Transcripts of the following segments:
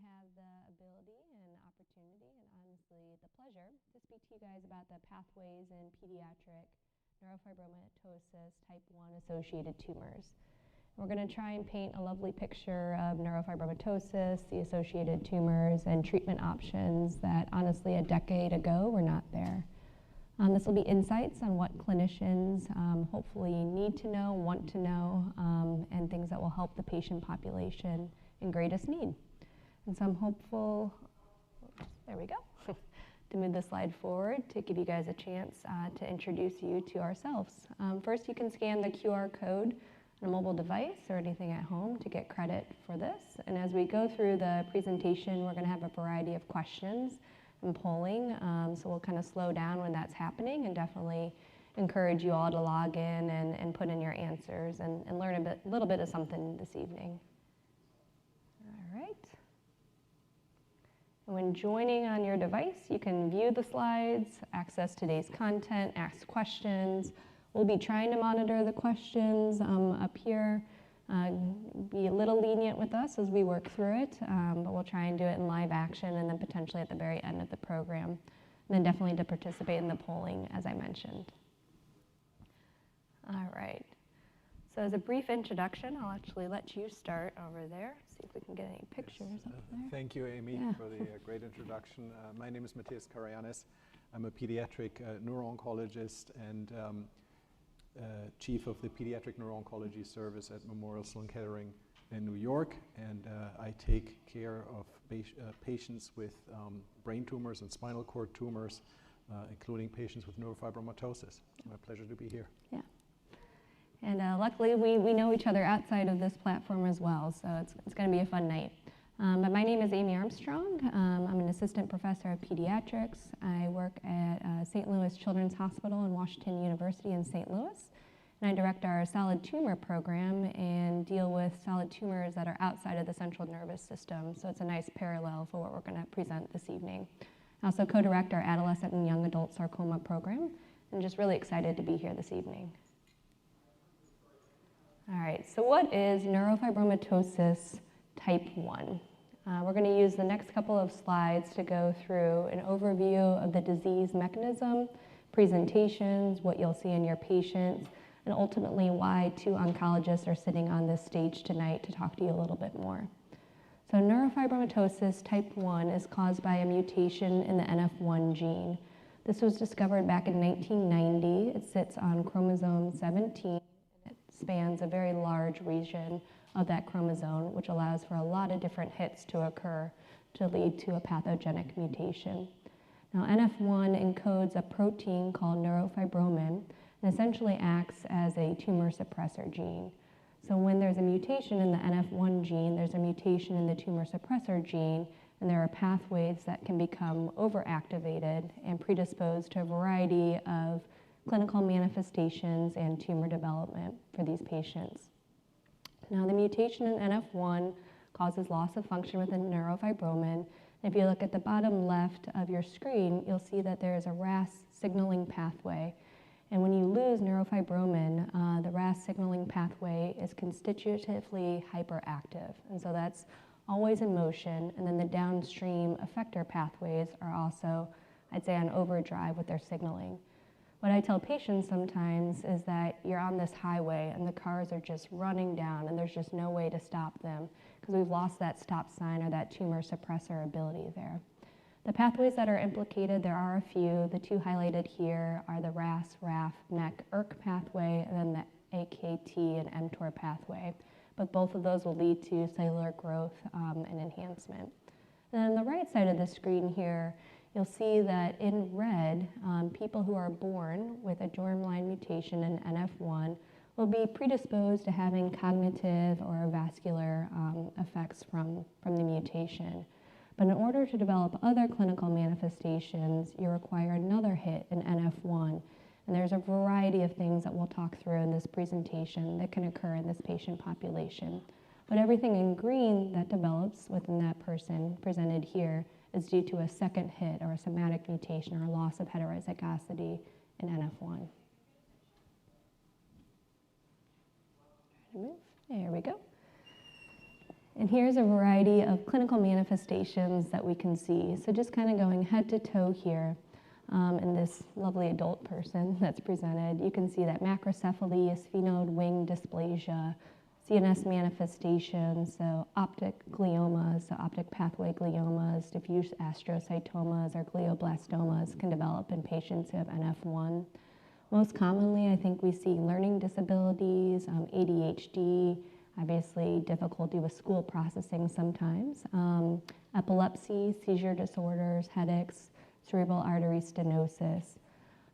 have the ability and opportunity and honestly the pleasure to speak to you guys about the pathways in pediatric neurofibromatosis type 1 associated tumors. We're going to try and paint a lovely picture of neurofibromatosis, the associated tumors, and treatment options that honestly a decade ago were not there. This will be insights on what clinicians hopefully need to know, want to know, and things that will help the patient population in greatest need. And so I'm hopeful, there we go, to move the slide forward to give you guys a chance to introduce you to ourselves. First, you can scan the QR code on a mobile device or anything at home to get credit for this. And as we go through the presentation, we're going to have a variety of questions and polling, so we'll kind of slow down when that's happening and definitely encourage you all to log in and put in your answers and learn a little bit of something this evening. All right. And when joining on your device, you can view the slides, access today's content, ask questions. We'll be trying to monitor the questions up here. Be a little lenient with us as we work through it, but we'll try and do it in live action and then potentially at the very end of the program. And then definitely to participate in the polling, as I mentioned. All right. So as a brief introduction, I'll actually let you start over there, see if we can get any pictures up there. Thank you, Amy, for the great introduction. My name is Matthias Karayanis. I'm a pediatric neuro-oncologist and chief of the Pediatric Neuro-Oncology Service at Memorial Sloan Kettering in New York, and I take care of patients with brain tumors and spinal cord tumors, including patients with neurofibromatosis. My pleasure to be here. Yeah. And luckily, we know each other outside of this platform as well, so it's going to be a fun night. But my name is Amy Armstrong. I'm an assistant professor of pediatrics. I work at St. Louis Children's Hospital and Washington University in St. Louis. And I direct our solid tumor program and deal with solid tumors that are outside of the central nervous system. So it's a nice parallel for what we're going to present this evening. I also co-direct our adolescent and young adult sarcoma program. I'm just really excited to be here this evening. All right, so what is neurofibromatosis type 1? We're going to use the next couple of slides to go through an overview of the disease mechanism, presentations, what you'll see in your patients, and ultimately why two oncologists are sitting on this stage tonight to talk to you a little bit more. So neurofibromatosis type 1 is caused by a mutation in the NF1 gene. This was discovered back in 1990. It sits on chromosome 17. Spans a very large region of that chromosome, which allows for a lot of different hits to occur to lead to a pathogenic mutation. Now, NF1 encodes a protein called neurofibromin and essentially acts as a tumor suppressor gene. So when there's a mutation in the NF1 gene, there's a mutation in the tumor suppressor gene, and there are pathways that can become overactivated and predisposed to a variety of clinical manifestations and tumor development for these patients. Now, the mutation in NF1 causes loss of function within neurofibromin. If you look at the bottom left of your screen, you'll see that there is a RAS signaling pathway. And when you lose neurofibromin, the RAS signaling pathway is constitutively hyperactive. And so that's always in motion. And then the downstream effector pathways are also, I'd say, on overdrive with their signaling. What I tell patients sometimes is that you're on this highway and the cars are just running down and there's just no way to stop them because we've lost that stop sign or that tumor suppressor ability there. The pathways that are implicated, there are a few. The two highlighted here are the RAS, RAF, MEK, ERK pathway, and then the AKT and mTOR pathway. But both of those will lead to cellular growth and enhancement. And on the right side of the screen here, you'll see that in red, people who are born with a germline mutation in NF1 will be predisposed to having cognitive or vascular effects from the mutation. But in order to develop other clinical manifestations, you require another hit in NF1. And there's a variety of things that we'll talk through in this presentation that can occur in this patient population. But everything in green that develops within that person presented here is due to a second hit or a somatic mutation or loss of heterozygosity in NF1. There we go. And here's a variety of clinical manifestations that we can see. So just kind of going head to toe here in this lovely adult person that's presented, you can see that macrocephaly, sphenoid wing dysplasia, CNS manifestations, so optic gliomas, so optic pathway gliomas, diffuse astrocytomas, or glioblastomas can develop in patients who have NF1. Most commonly, I think we see learning disabilities, ADHD, obviously difficulty with school processing sometimes, epilepsy, seizure disorders, headaches, cerebral artery stenosis.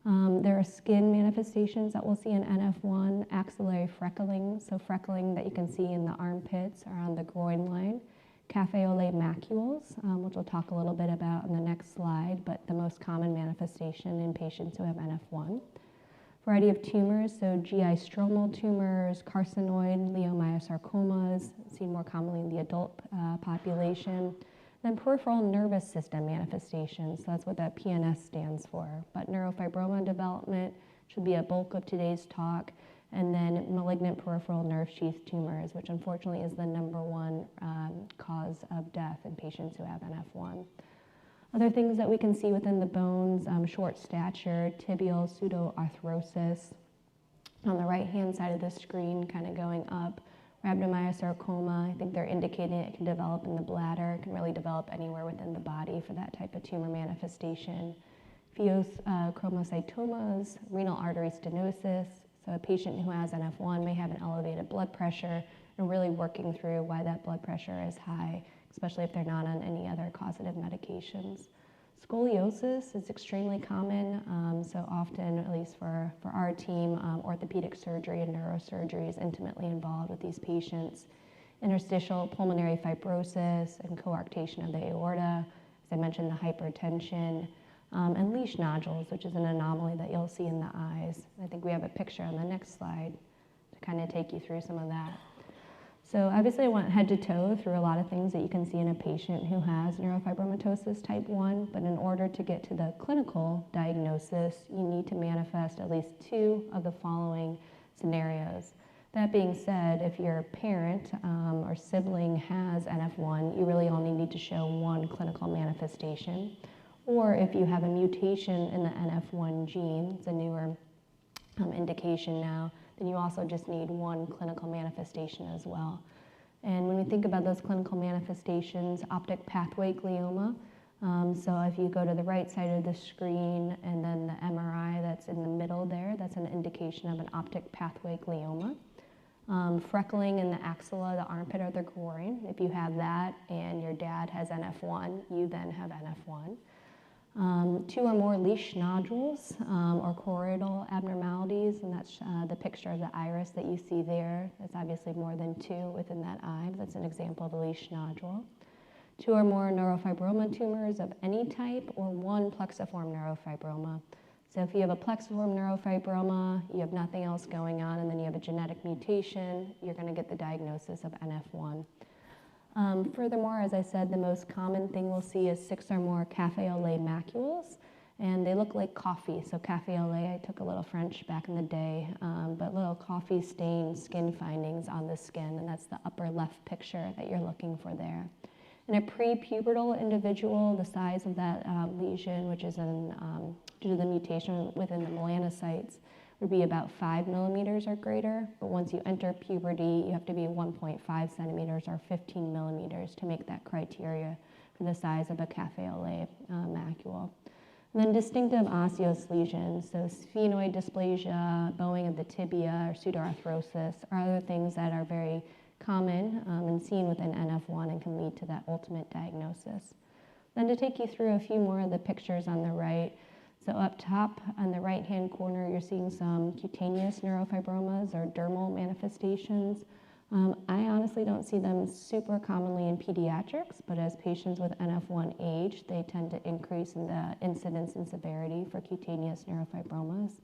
There are skin manifestations that we'll see in NF1, axillary freckling, so freckling that you can see in the armpits or on the groin line, cafe au lait macules, which we'll talk a little bit about in the next slide, but the most common manifestation in patients who have NF1. Variety of tumors, so GI stromal tumors, carcinoid leiomyosarcomas, seen more commonly in the adult population. Then peripheral nervous system manifestations, so that's what that PNS stands for. But neurofibroma development should be a bulk of today's talk, and then malignant peripheral nerve sheath tumors, which unfortunately is the #1 cause of death in patients who have NF1. Other things that we can see within the bones, short stature, tibial pseudoarthrosis. On the right-hand side of the screen, kind of going up, rhabdomyosarcoma, I think they're indicating it can develop in the bladder, it can really develop anywhere within the body for that type of tumor manifestation. Pheochromocytomas, renal artery stenosis, so a patient who has NF1 may have an elevated blood pressure, and really working through why that blood pressure is high, especially if they're not on any other causative medications. Scoliosis is extremely common, so often, at least for our team, orthopedic surgery and neurosurgery is intimately involved with these patients. Interstitial pulmonary fibrosis and coarctation of the aorta, as I mentioned, the hypertension, and leash nodules, which is an anomaly that you'll see in the eyes. I think we have a picture on the next slide to kind of take you through some of that. So obviously I went head to toe through a lot of things that you can see in a patient who has neurofibromatosis type 1, but in order to get to the clinical diagnosis, you need to manifest at least 2 of the following scenarios. That being said, if your parent or sibling has NF1, you really only need to show 1 clinical manifestation. Or if you have a mutation in the NF1 gene, it's a newer indication now, then you also just need 1 clinical manifestation as well. And when we think about those clinical manifestations, optic pathway glioma, so if you go to the right side of the screen and then the MRI that's in the middle there, that's an indication of an optic pathway glioma. Freckling in the axilla, the armpit or the groin, if you have that and your dad has NF1, you then have NF1. 2 or more leash nodules or choroidal abnormalities, and that's the picture of the iris that you see there. That's obviously more than 2 within that eye. That's an example of a leash nodule. 2 or more neurofibroma tumors of any type, or 1 plexiform neurofibroma. So if you have a plexiform neurofibroma, you have nothing else going on, and then you have a genetic mutation, you're going to get the diagnosis of NF1. Furthermore, as I said, the most common thing we'll see is 6 or more cafe au lait macules, and they look like coffee. So cafe au lait, I took a little French back in the day, but little coffee stained skin findings on the skin, and that's the upper left picture that you're looking for there. In a prepubertal individual, the size of that lesion, which is due to the mutation within the melanocytes, would be about 5 millimeters or greater, but once you enter puberty, you have to be 1.5 centimeters or 15 millimeters to make that criteria for the size of a cafe au lait macule. And then distinctive osseous lesions, so sphenoid dysplasia, bowing of the tibia, or pseudoarthrosis, are other things that are very common and seen within NF1 and can lead to that ultimate diagnosis. Then to take you through a few more of the pictures on the right, so up top on the right-hand corner, you're seeing some cutaneous neurofibromas or dermal manifestations. I honestly don't see them super commonly in pediatrics, but as patients with NF1 age, they tend to increase in the incidence and severity for cutaneous neurofibromas.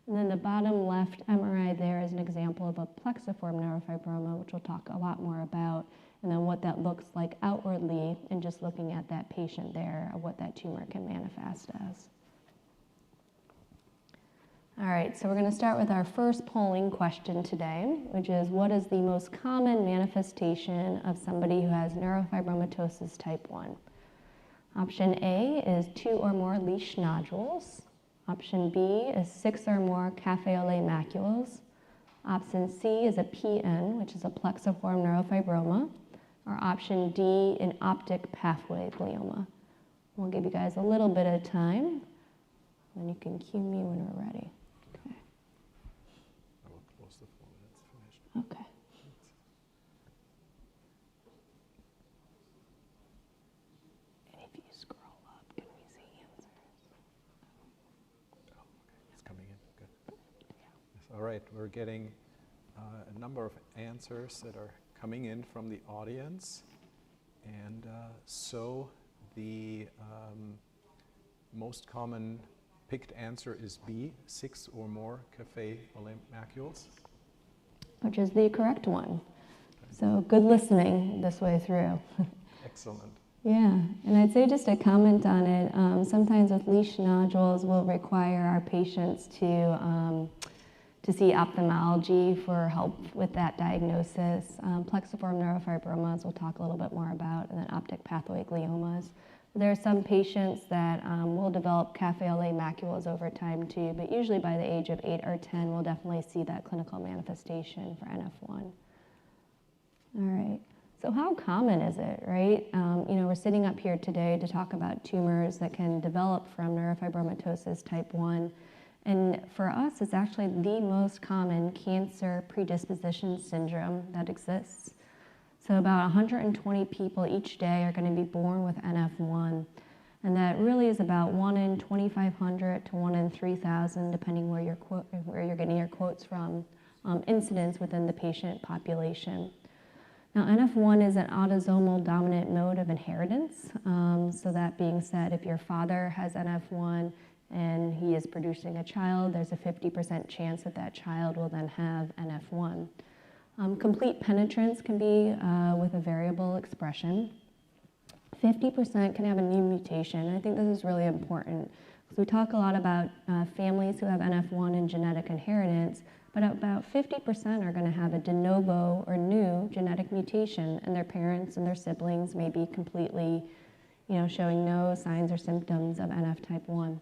And then the bottom left MRI there is an example of a plexiform neurofibroma, which we'll talk a lot more about, and then what that looks like outwardly, and just looking at that patient there, of what that tumor can manifest as. All right, so we're going to start with our first polling question today, which is, what is the most common manifestation of somebody who has neurofibromatosis type 1? Option A is 2 or more leash nodules. Option B is 6 or more cafe au lait macules. Option C is a PN, which is a plexiform neurofibroma. Or option D, an optic pathway glioma. We'll give you guys a little bit of time, and you can cue me when we're ready. Okay. I will close the form when it's finished. Okay. And if you scroll up, can we see answers? Oh, okay. It's coming in. Good. Yes, all right. We're getting a number of answers that are coming in from the audience. And so the most common picked answer is B, 6 or more cafe au lait macules. Which is the correct one. So good listening this way through. Excellent. Yeah, and I'd say just a comment on it, sometimes with leash nodules we'll require our patients to see ophthalmology for help with that diagnosis. Plexiform neurofibromas we'll talk a little bit more about, and then optic pathway gliomas. There are some patients that will develop cafe au lait macules over time too, but usually by the age of 8 or 10 we'll definitely see that clinical manifestation for NF1. All right, so how common is it, right? We're sitting up here today to talk about tumors that can develop from neurofibromatosis type 1. And for us, it's actually the most common cancer predisposition syndrome that exists. So about 120 people each day are going to be born with NF1. And that really is about 1 in 2,500 to 1 in 3,000, depending where you're getting your quotes from, incidence within the patient population. Now, NF1 is an autosomal dominant mode of inheritance. So that being said, if your father has NF1 and he is producing a child, there's a 50% chance that that child will then have NF1. Complete penetrance can be with a variable expression. 50% can have a new mutation. I think this is really important. So we talk a lot about families who have NF1 and genetic inheritance, but about 50% are going to have a de novo or new genetic mutation, and their parents and their siblings may be completely, showing no signs or symptoms of NF type 1.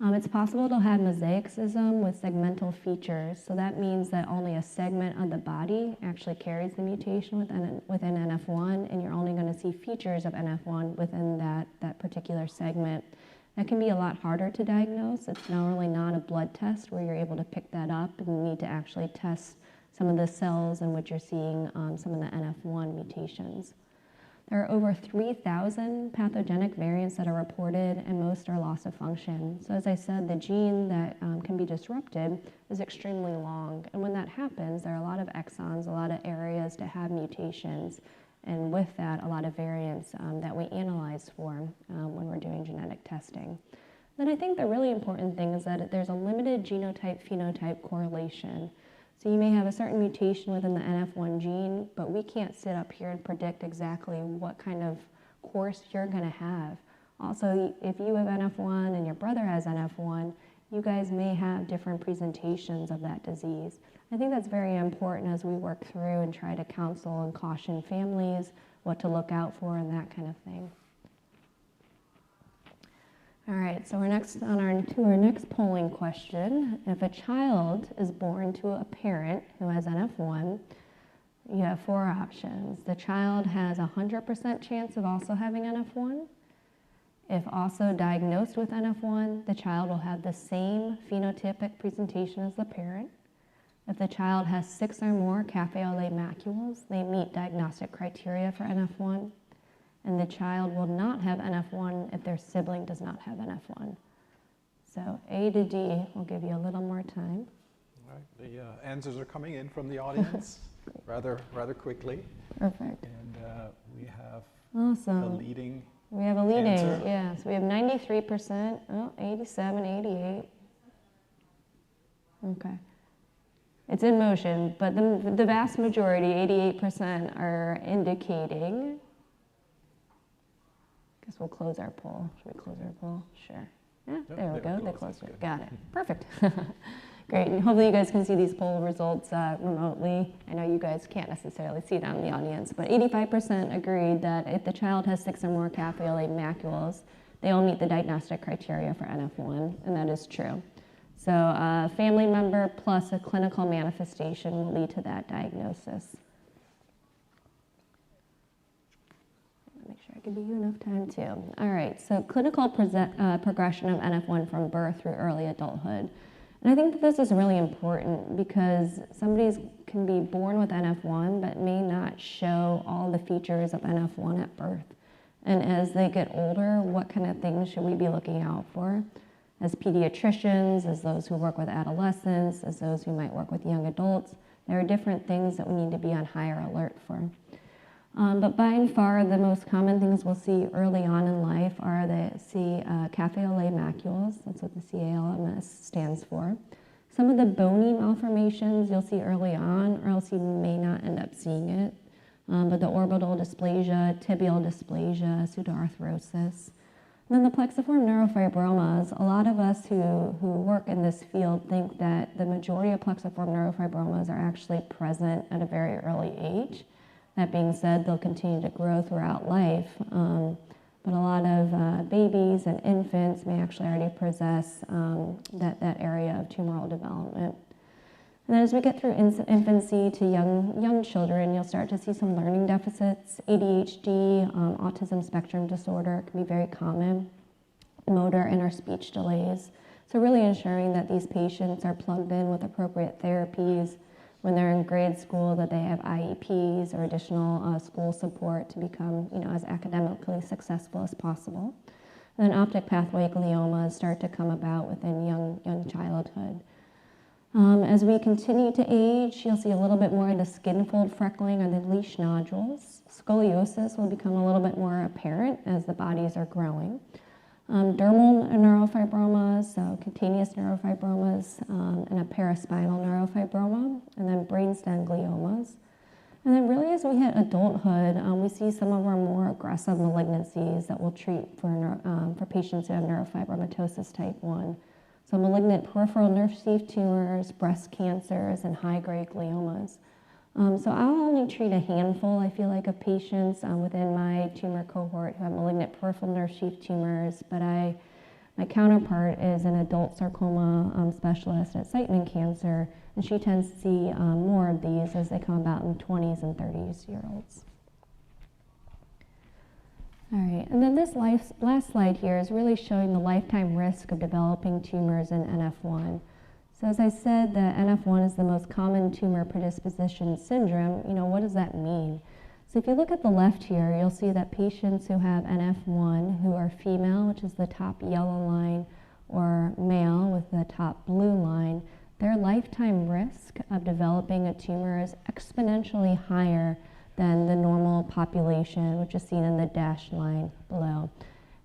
It's possible to have mosaicism with segmental features, so that means that only a segment of the body actually carries the mutation within NF1, and you're only going to see features of NF1 within that particular segment. That can be a lot harder to diagnose. It's normally not a blood test where you're able to pick that up, and you need to actually test some of the cells in which you're seeing some of the NF1 mutations. There are over 3,000 pathogenic variants that are reported, and most are loss of function. So as I said, the gene that can be disrupted is extremely long. And when that happens, there are a lot of exons, a lot of areas to have mutations. And with that, a lot of variants that we analyze for when we're doing genetic testing. Then I think the really important thing is that there's a limited genotype-phenotype correlation. So you may have a certain mutation within the NF1 gene, but we can't sit up here and predict exactly what kind of course you're going to have. Also, if you have NF1 and your brother has NF1, you guys may have different presentations of that disease. I think that's very important as we work through and try to counsel and caution families what to look out for and that kind of thing. All right, so we're next on our next polling question. If a child is born to a parent who has NF1, you have 4 options. The child has a 100% chance of also having NF1. If also diagnosed with NF1, the child will have the same phenotypic presentation as the parent. If the child has 6 or more cafe au lait macules, they meet diagnostic criteria for NF1. And the child will not have NF1 if their sibling does not have NF1. So A to D, we'll give you a little more time. All right, the answers are coming in from the audience rather quickly. Perfect. And we have awesome. a leading We have a leading, answer. Yeah. So we have 93%, 87, 88. Okay. It's in motion, but the vast majority, 88%, are indicating. Guess we'll close our poll. Should we close our poll? Sure. Yeah, Yep, there we they were go. They're close, that's closer. good. Got it. Perfect. Great. And hopefully you guys can see these poll results remotely. I know you guys can't necessarily see it out in the audience, but 85% agreed that if the child has 6 or more cafe au lait macules, they all meet the diagnostic criteria for NF1, and that is true. So a family member plus a clinical manifestation will lead to that diagnosis. Make sure I give you enough time too. All right, so clinical progression of NF1 from birth through early adulthood. And I think that this is really important because somebody can be born with NF1 but may not show all the features of NF1 at birth. And as they get older, what kind of things should we be looking out for? As pediatricians, as those who work with adolescents, as those who might work with young adults, there are different things that we need to be on higher alert for. But by and far, the most common things we'll see early on in life are cafe au lait macules. That's what the CALMS stands for. Some of the bony malformations you'll see early on, or else you may not end up seeing it. But the orbital dysplasia, tibial dysplasia, pseudoarthrosis. And then the plexiform neurofibromas, a lot of us who work in this field think that the majority of plexiform neurofibromas are actually present at a very early age. That being said, they'll continue to grow throughout life, but a lot of babies and infants may actually already possess that area of tumoral development. And then as we get through infancy to young children, you'll start to see some learning deficits. ADHD, autism spectrum disorder can be very common, motor and or speech delays. So really ensuring that these patients are plugged in with appropriate therapies when they're in grade school, that they have IEPs or additional school support to become as academically successful as possible. And then optic pathway gliomas start to come about within young childhood. As we continue to age, you'll see a little bit more of the skin fold freckling or the leash nodules. Scoliosis will become a little bit more apparent as the bodies are growing. Dermal neurofibromas, so cutaneous neurofibromas, and a paraspinal neurofibroma, and then brainstem gliomas. And then really as we hit adulthood, we see some of our more aggressive malignancies that we'll treat for patients who have neurofibromatosis type 1. So malignant peripheral nerve sheath tumors, breast cancers, and high-grade gliomas. So I'll only treat a handful, I feel like, of patients within my tumor cohort who have malignant peripheral nerve sheath tumors, but my counterpart is an adult sarcoma specialist at Siteman Cancer, and she tends to see more of these as they come about in 20s and 30s-year-olds. All right, and then this last slide here is really showing the lifetime risk of developing tumors in NF1. So as I said, the NF1 is the most common tumor predisposition syndrome. What does that mean? So if you look at the left here, you'll see that patients who have NF1 who are female, which is the top yellow line, or male with the top blue line, their lifetime risk of developing a tumor is exponentially higher than the normal population, which is seen in the dashed line below.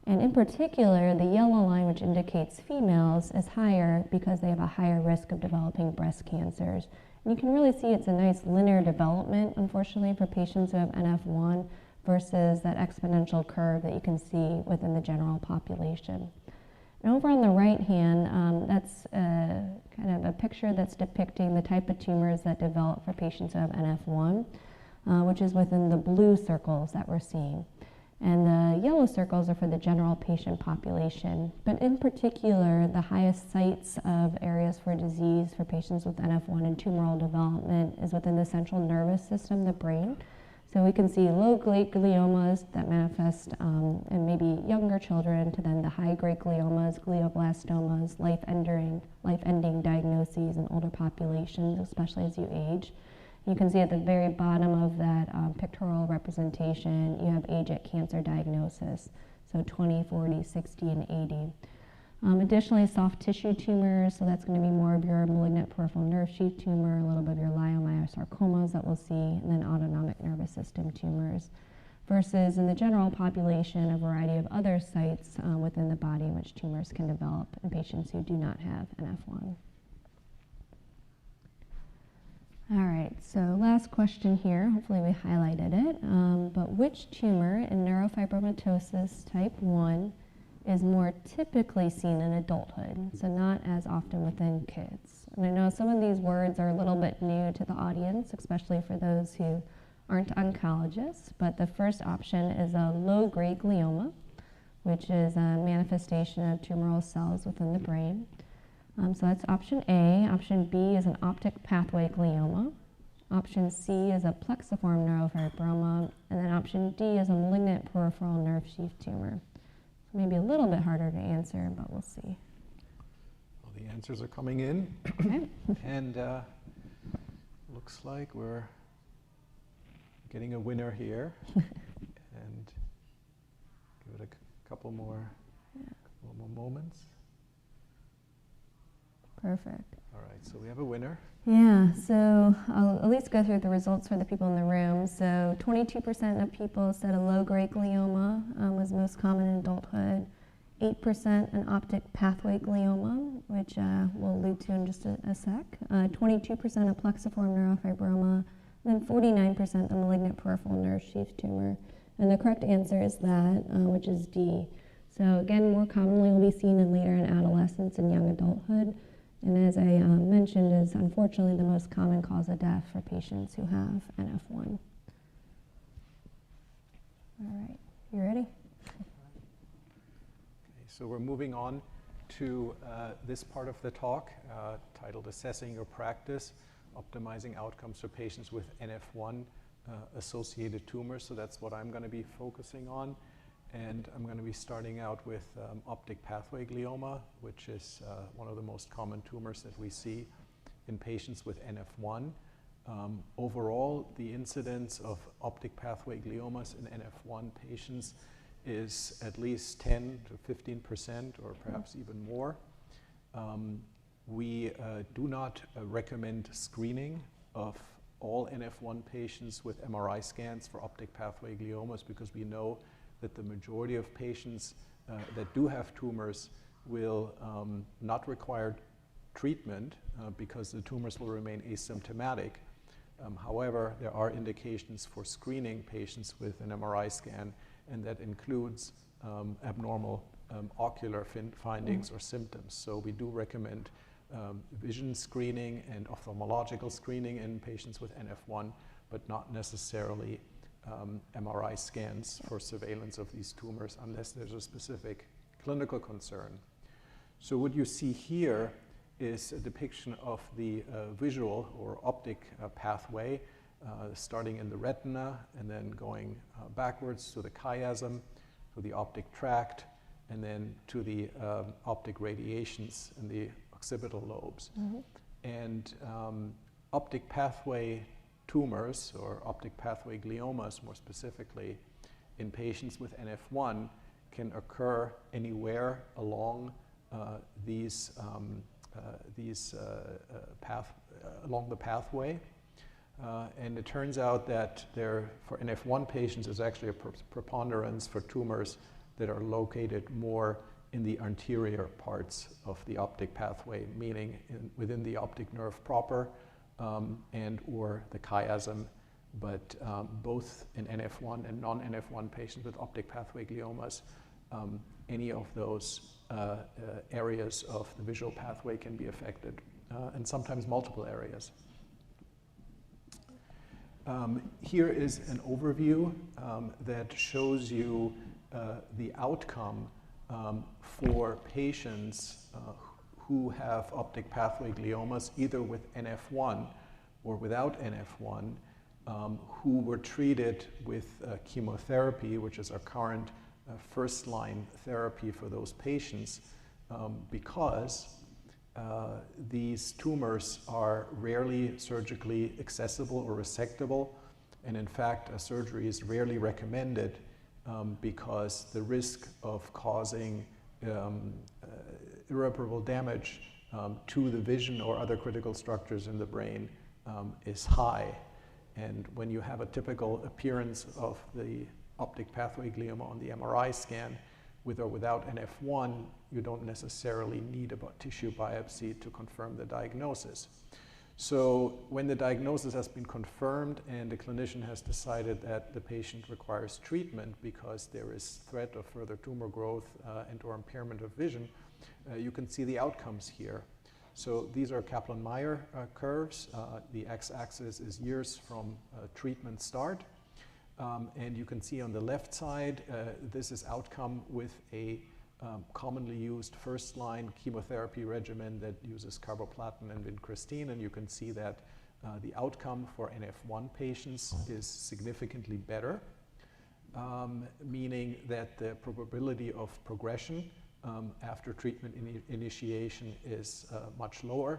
And in particular, the yellow line, which indicates females, is higher because they have a higher risk of developing breast cancers. And you can really see it's a nice linear development, unfortunately, for patients who have NF1 versus that exponential curve that you can see within the general population. And over on the right hand, that's kind of a picture that's depicting the type of tumors that develop for patients who have NF1, which is within the blue circles that we're seeing. And the yellow circles are for the general patient population. But in particular, the highest sites of areas for disease for patients with NF1 and tumoral development is within the central nervous system, the brain. So we can see low-grade gliomas that manifest in maybe younger children, to then the high-grade gliomas, glioblastomas, life-ending diagnoses in older populations, especially as you age. You can see at the very bottom of that pictorial representation, you have age at cancer diagnosis, so 20, 40, 60, and 80. Additionally, soft tissue tumors, so that's going to be more of your malignant peripheral nerve sheath tumor, a little bit of your leiomyosarcomas that we'll see, and then autonomic nervous system tumors. Versus in the general population, a variety of other sites within the body in which tumors can develop in patients who do not have NF1. All right, so last question here, hopefully we highlighted it, but which tumor in neurofibromatosis type 1 is more typically seen in adulthood, so not as often within kids. And I know some of these words are a little bit new to the audience, especially for those who aren't oncologists, but the first option is a low-grade glioma, which is a manifestation of tumoral cells within the brain. So that's option A. Option B is an optic pathway glioma. Option C is a plexiform neurofibroma, and then option D is a malignant peripheral nerve sheath tumor. So maybe a little bit harder to answer, but we'll see. Well, the answers are coming in, Okay. and looks like we're getting a winner here. And give it a couple more moments. Perfect. All right, so we have a winner. Yeah, so I'll at least go through the results for the people in the room. So 22% of people said a low-grade glioma was most common in adulthood. 8% an optic pathway glioma, which we'll allude to in just a sec. 22% a plexiform neurofibroma, and then 49% a malignant peripheral nerve sheath tumor. And the correct answer is that, which is D. So again, more commonly will be seen in later in adolescence and young adulthood. And as I mentioned, is unfortunately the most common cause of death for patients who have NF1. All right, you ready? Okay, so we're moving on to this part of the talk titled Assessing Your Practice, Optimizing Outcomes for Patients with NF1-Associated Tumors. So that's what I'm going to be focusing on. And I'm going to be starting out with optic pathway glioma, which is one of the most common tumors that we see in patients with NF1. Overall, the incidence of optic pathway gliomas in NF1 patients is at least 10 to 15%, or perhaps even more. We do not recommend screening of all NF1 patients with MRI scans for optic pathway gliomas, because we know that the majority of patients that do have tumors will not require treatment because the tumors will remain asymptomatic. However, there are indications for screening patients with an MRI scan, and that includes abnormal ocular findings or symptoms. So we do recommend vision screening and ophthalmological screening in patients with NF1, but not necessarily MRI scans for surveillance of these tumors unless there's a specific clinical concern. So what you see here is a depiction of the visual or optic pathway, starting in the retina and then going backwards to the chiasm, to the optic tract, and then to the optic radiations in the occipital lobes. Mm-hmm. And optic pathway tumors, or optic pathway gliomas more specifically, in patients with NF1 can occur anywhere along along the pathway. And it turns out that for NF1 patients, there's actually a preponderance for tumors that are located more in the anterior parts of the optic pathway, meaning within the optic nerve proper, and or the chiasm, but both in NF1 and non-NF1 patients with optic pathway gliomas, any of those areas of the visual pathway can be affected, and sometimes multiple areas. Here is an overview that shows you the outcome for patients who have optic pathway gliomas, either with NF1 or without NF1, who were treated with chemotherapy, which is our current first-line therapy for those patients, because these tumors are rarely surgically accessible or resectable, and in fact, a surgery is rarely recommended because the risk of causing irreparable damage to the vision or other critical structures in the brain is high. And when you have a typical appearance of the optic pathway glioma on the MRI scan, with or without NF1, you don't necessarily need a tissue biopsy to confirm the diagnosis. So when the diagnosis has been confirmed and the clinician has decided that the patient requires treatment because there is threat of further tumor growth and or impairment of vision, you can see the outcomes here. So these are Kaplan-Meier curves. The x-axis is years from treatment start. And you can see on the left side, this is outcome with a commonly used first-line chemotherapy regimen that uses carboplatin and vincristine, and you can see that the outcome for NF1 patients is significantly better, meaning that the probability of progression after treatment initiation is much lower,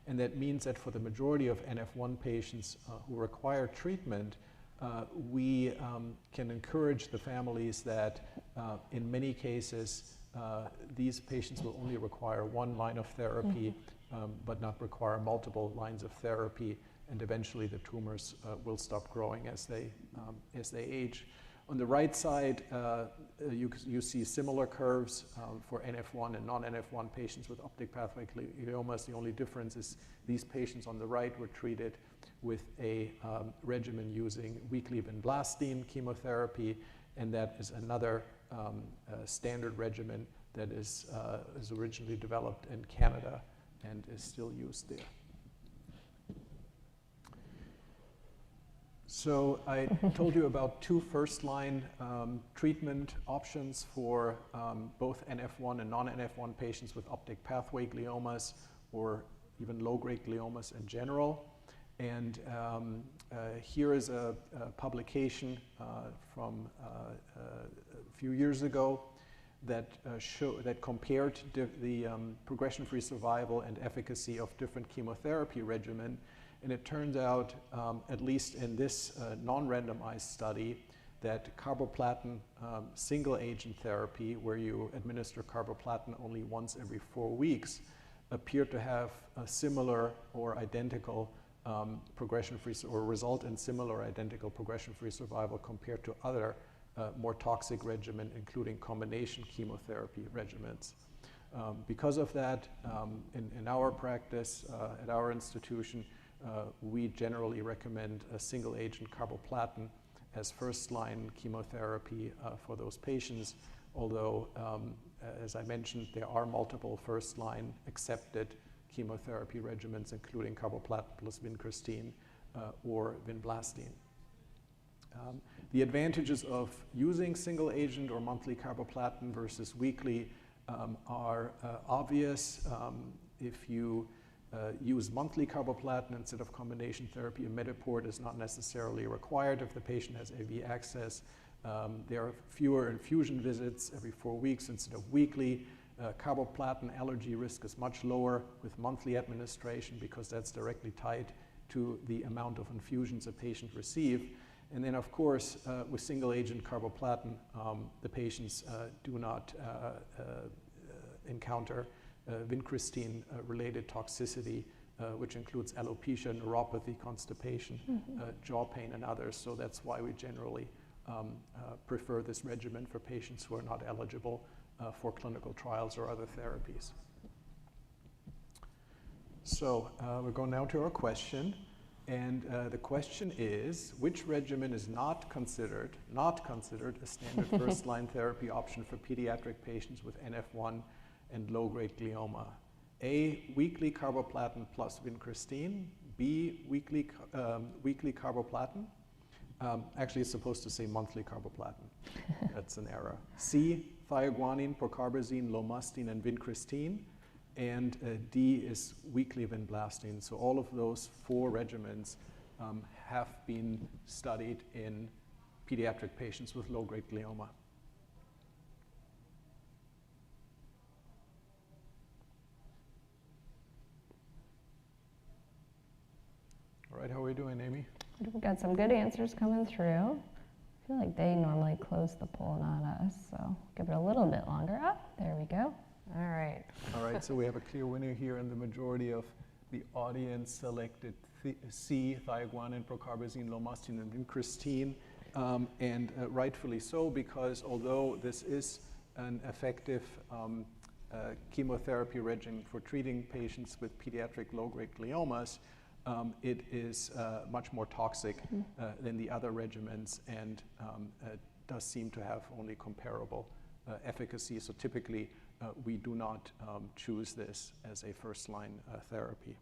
and that means that for the majority of NF1 patients who require treatment, we can encourage the families that in many cases these patients will only require one line of therapy, but not require multiple lines of therapy, and eventually the tumors will stop growing as they age. On the right side, you see similar curves for NF1 and non-NF1 patients with optic pathway gliomas. The only difference is these patients on the right were treated with a regimen using weekly vinblastine chemotherapy, and that is another standard regimen that is originally developed in Canada and is still used there. So I told you about two first-line treatment options for both NF1 and non-NF1 patients with optic pathway gliomas or even low-grade gliomas in general. And here is a publication from a few years ago that compared the progression-free survival and efficacy of different chemotherapy regimen. And it turns out, at least in this non-randomized study, that carboplatin single-agent therapy, where you administer carboplatin only once every 4 weeks, appeared to have a similar or identical progression-free, or result in similar identical progression-free survival compared to other more toxic regimen, including combination chemotherapy regimens. Because of that, in our practice at our institution, we generally recommend a single-agent carboplatin as first-line chemotherapy for those patients, although, as I mentioned, there are multiple first-line accepted chemotherapy regimens, including carboplatin plus vincristine or vinblastine. The advantages of using single-agent or monthly carboplatin versus weekly are obvious. If you use monthly carboplatin instead of combination therapy, a Mediport is not necessarily required if the patient has AV access. There are fewer infusion visits every 4 weeks instead of weekly. Carboplatin allergy risk is much lower with monthly administration because that's directly tied to the amount of infusions a patient receives. And then, of course, with single-agent carboplatin, the patients do not encounter vincristine-related toxicity, which includes alopecia, neuropathy, constipation, jaw pain, and others. So that's why we generally prefer this regimen for patients who are not eligible for clinical trials or other therapies. So we're going now to our question. And the question is, which regimen is not considered a standard first-line therapy option for pediatric patients with NF1 and low-grade glioma? A, weekly carboplatin plus vincristine. B, weekly carboplatin. Actually, it's supposed to say monthly carboplatin. That's an error. C, thioguanine, procarbazine, lomustine, and vincristine. And D is weekly vinblastine. So all of those 4 regimens have been studied in pediatric patients with low-grade glioma. All right, how are we doing, Amy? We've got some good answers coming through. I feel like they normally close the poll, not us, so give it a little bit longer. Oh, there we go. All right. All right, so we have a clear winner here, and the majority of the audience selected C, thioguanine, procarbazine, lomustine, and vincristine, and rightfully so, because although this is an effective chemotherapy regimen for treating patients with pediatric low-grade gliomas, it is much more toxic than the other regimens, and does seem to have only comparable efficacy. So typically, we do not choose this as a first-line therapy.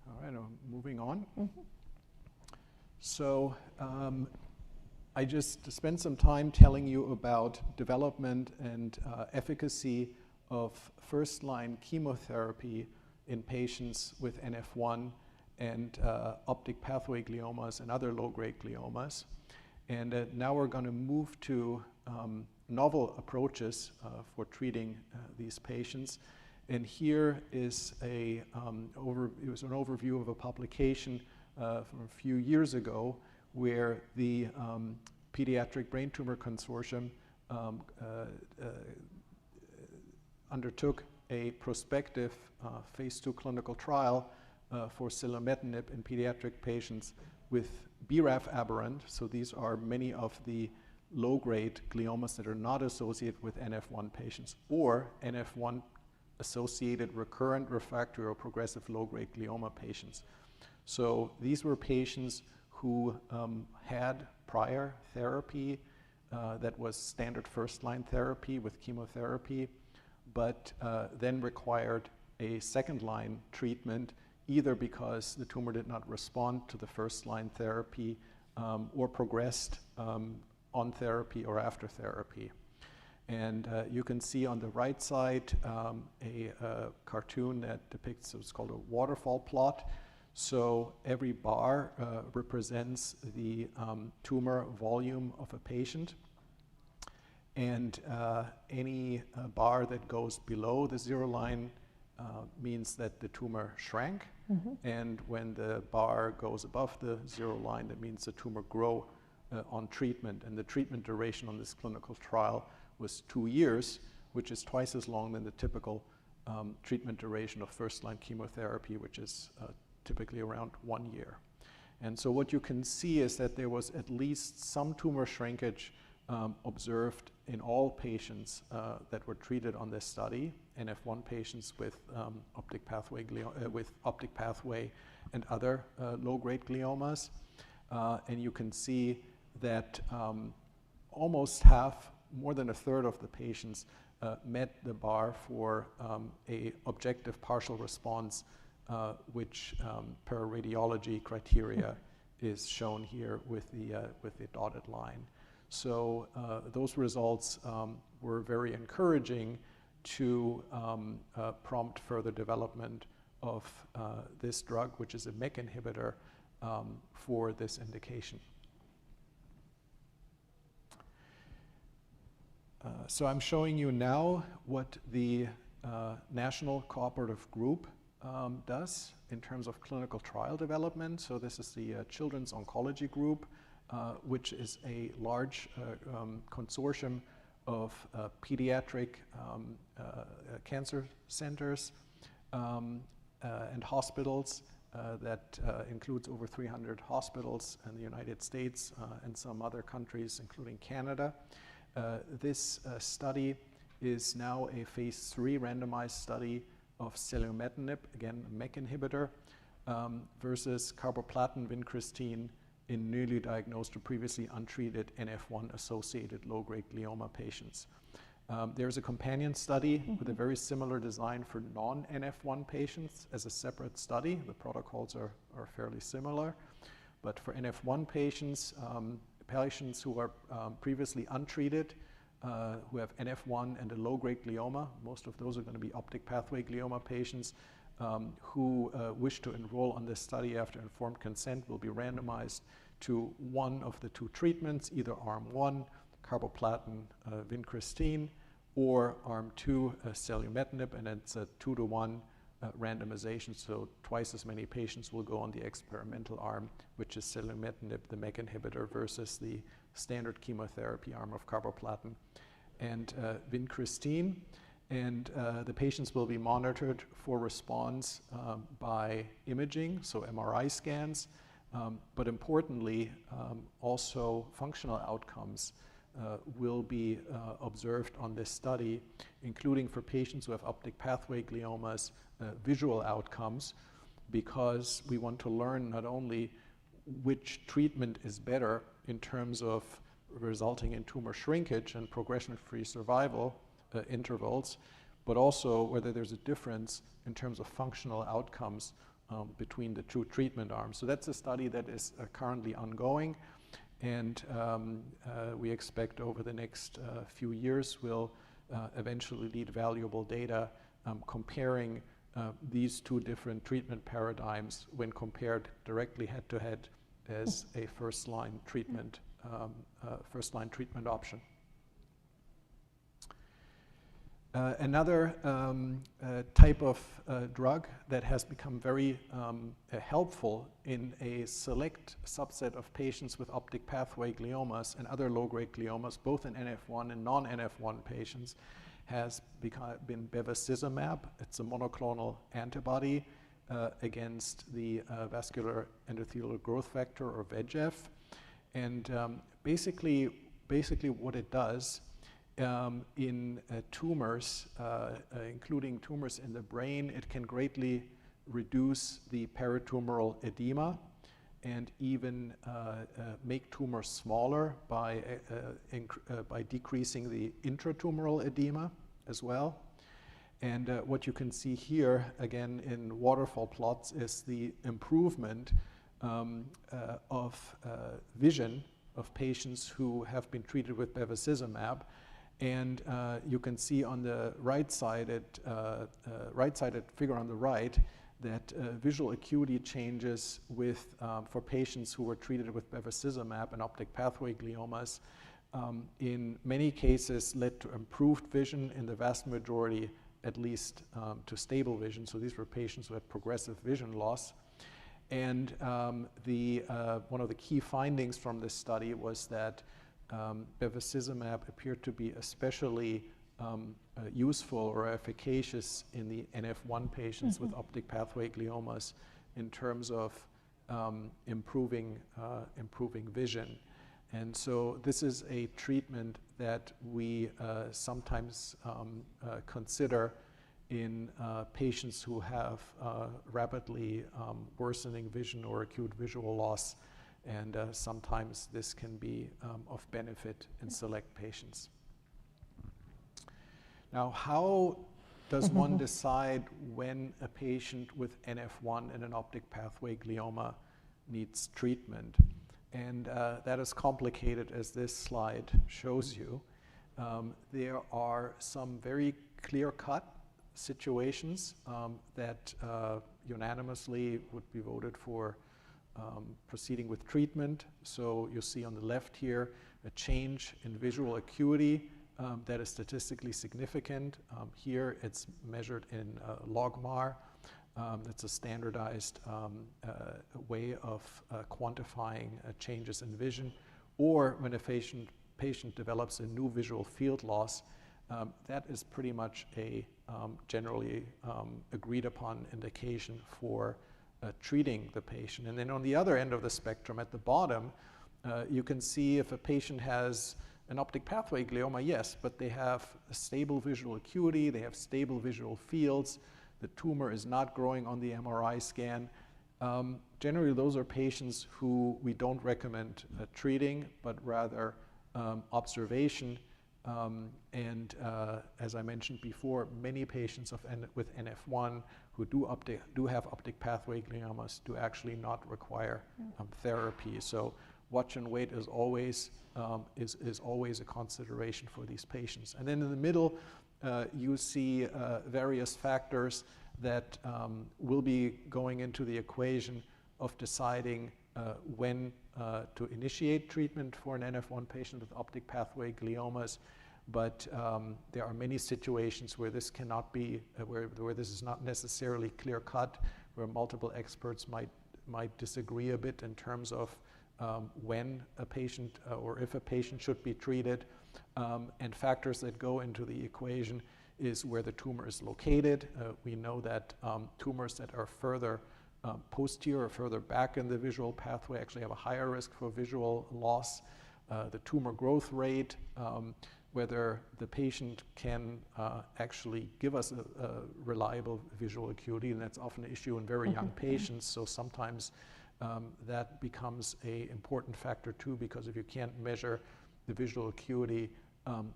All right, moving on. So I just spent some time telling you about development and efficacy of first-line chemotherapy in patients with NF1 and optic pathway gliomas and other low-grade gliomas. And now we're going to move to novel approaches for treating these patients. And here is an overview of a publication from a few years ago where the Pediatric Brain Tumor Consortium undertook a prospective phase 2 clinical trial for selumetinib in pediatric patients with BRAF aberrant. So these are many of the low-grade gliomas that are not associated with NF1 patients, or NF1-associated recurrent, refractory, or progressive low-grade glioma patients. So these were patients who had prior therapy that was standard first-line therapy with chemotherapy, but then required a second-line treatment, either because the tumor did not respond to the first-line therapy or progressed on therapy or after therapy. And you can see on the right side a cartoon that depicts what's called a waterfall plot. So every bar represents the tumor volume of a patient. And any bar that goes below the 0 line means that the tumor shrank. And when the bar goes above the 0 line, that means the tumor grew on treatment. And the treatment duration on this clinical trial was 2 years, which is twice as long than the typical treatment duration of first-line chemotherapy, which is typically around 1 year. And so what you can see is that there was at least some tumor shrinkage observed in all patients that were treated on this study, NF1 patients with optic pathway and other low-grade gliomas. And you can see that almost half, more than a third of the patients met the bar for a objective partial response, which per radiology criteria is shown here with the dotted line. So those results were very encouraging to prompt further development of this drug, which is a MEK inhibitor for this indication. So I'm showing you now what the National Cooperative Group does in terms of clinical trial development. So this is the Children's Oncology Group, which is a large consortium of pediatric cancer centers and hospitals that includes over 300 hospitals in the United States and some other countries, including Canada. This study is now a phase 3 randomized study of selumetinib, again, a MEK inhibitor, versus carboplatin vincristine in newly diagnosed or previously untreated NF1-associated low-grade glioma patients. There's a companion study with a very similar design for non-NF1 patients as a separate study. The protocols are fairly similar. But for NF1 patients, patients who are previously untreated, who have NF1 and a low-grade glioma, most of those are going to be optic pathway glioma patients, who wish to enroll on this study after informed consent will be randomized to one of the two treatments, either arm 1, carboplatin vincristine, or arm 2, selumetinib, and it's a 2-to-1 randomization, so twice as many patients will go on the experimental arm, which is selumetinib, the MEK inhibitor, versus the standard chemotherapy arm of carboplatin and vincristine. And the patients will be monitored for response by imaging, so MRI scans, but importantly, also functional outcomes will be observed on this study, including for patients who have optic pathway gliomas, visual outcomes, because we want to learn not only which treatment is better in terms of resulting in tumor shrinkage and progression-free survival intervals, but also whether there's a difference in terms of functional outcomes between the two treatment arms. So that's a study that is currently ongoing, and we expect over the next few years will eventually lead valuable data comparing these two different treatment paradigms when compared directly head-to-head as a first-line treatment option. Another type of drug that has become very helpful in a select subset of patients with optic pathway gliomas and other low-grade gliomas, both in NF1 and non-NF1 patients, has been bevacizumab. It's a monoclonal antibody against the vascular endothelial growth factor, or VEGF. And basically what it does in tumors, including tumors in the brain, it can greatly reduce the peritumoral edema and even make tumors smaller by decreasing the intratumoral edema as well. And what you can see here, again in waterfall plots, is the improvement of vision of patients who have been treated with bevacizumab. And you can see on the right-sided figure on the right that visual acuity changes for patients who were treated with bevacizumab and optic pathway gliomas in many cases led to improved vision, in the vast majority at least to stable vision. So these were patients who had progressive vision loss. And one of the key findings from this study was that bevacizumab appeared to be especially useful or efficacious in the NF1 patients with optic pathway gliomas in terms of improving vision. And so this is a treatment that we sometimes consider in patients who have rapidly worsening vision or acute visual loss, and sometimes this can be of benefit in select patients. Now, how does one decide when a patient with NF1 and an optic pathway glioma needs treatment? And that is complicated, as this slide shows you. There are some very clear-cut situations that unanimously would be voted for proceeding with treatment. So you see on the left here a change in visual acuity that is statistically significant. Here it's measured in logMAR. It's a standardized way of quantifying changes in vision. Or when a patient develops a new visual field loss, that is pretty much a generally agreed upon indication for treating the patient. And then on the other end of the spectrum, at the bottom, you can see if a patient has an optic pathway glioma, yes, but they have a stable visual acuity, they have stable visual fields, the tumor is not growing on the MRI scan. Generally, those are patients who we don't recommend treating, but rather observation. And as I mentioned before, many patients with NF1 who do have optic pathway gliomas do actually not require therapy. So watch and wait is always a consideration for these patients. And then in the middle, you see various factors that will be going into the equation of deciding when to initiate treatment for an NF1 patient with optic pathway gliomas. But there are many situations where this cannot be, where this is not necessarily clear-cut, where multiple experts might disagree a bit in terms of when a patient or if a patient should be treated. And factors that go into the equation is where the tumor is located. We know that tumors that are further posterior or further back in the visual pathway actually have a higher risk for visual loss. the tumor growth rate, whether the patient can actually give us a reliable visual acuity, and that's often an issue in very young patients. So sometimes that becomes an important factor too, because if you can't measure the visual acuity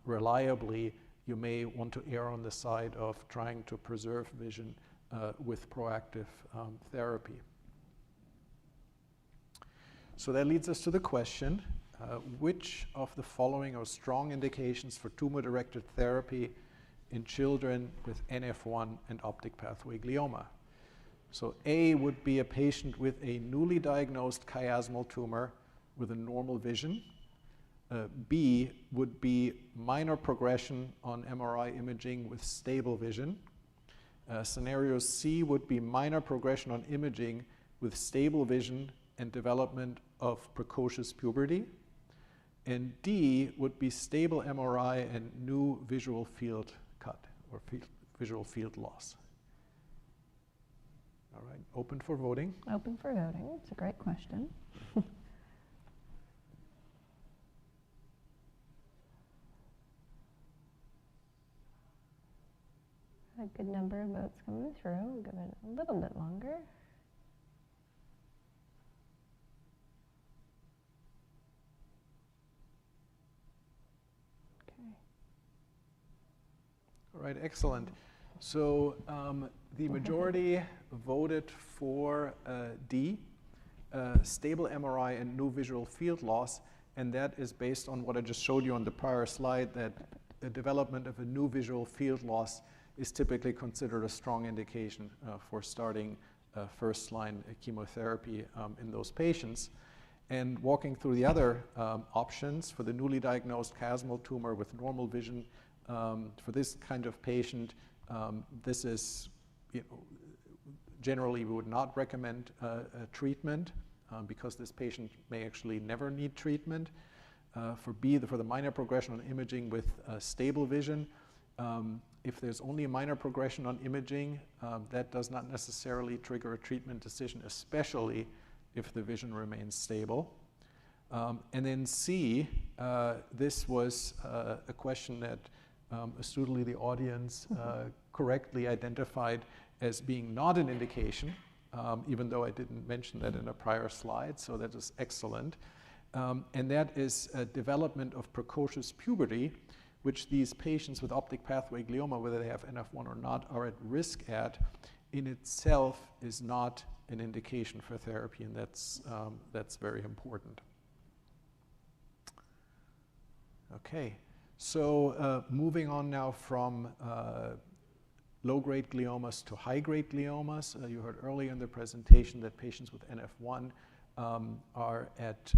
reliably, you may want to err on the side of trying to preserve vision with proactive therapy. So that leads us to the question, which of the following are strong indications for tumor-directed therapy in children with NF1 and optic pathway glioma? So A would be a patient with a newly diagnosed chiasmal tumor with a normal vision. B would be minor progression on MRI imaging with stable vision. Scenario C would be minor progression on imaging with stable vision and development of precocious puberty. And D would be stable MRI and new visual field cut or visual field loss. All right, open for voting. Open for voting. It's a great question. A good number of votes coming through. We'll give it a little bit longer. Okay. All right, excellent. So the majority voted for D, stable MRI and new visual field loss, and that is based on what I just showed you on the prior slide, that the development of a new visual field loss is typically considered a strong indication for starting first-line chemotherapy in those patients. And walking through the other options for the newly diagnosed chiasmal tumor with normal vision, for this kind of patient, this is, generally we would not recommend treatment because this patient may actually never need treatment. For B, for the minor progression on imaging with stable vision, if there's only a minor progression on imaging, that does not necessarily trigger a treatment decision, especially if the vision remains stable. And then C, this was a question that astutely the audience correctly identified as being not an indication, even though I didn't mention that in a prior slide, so that is excellent. And that is a development of precocious puberty, which these patients with optic pathway glioma, whether they have NF1 or not, are at risk at, in itself is not an indication for therapy, and that's very important. Okay, so moving on now from low-grade gliomas to high-grade gliomas. You heard earlier in the presentation that patients with NF1 are at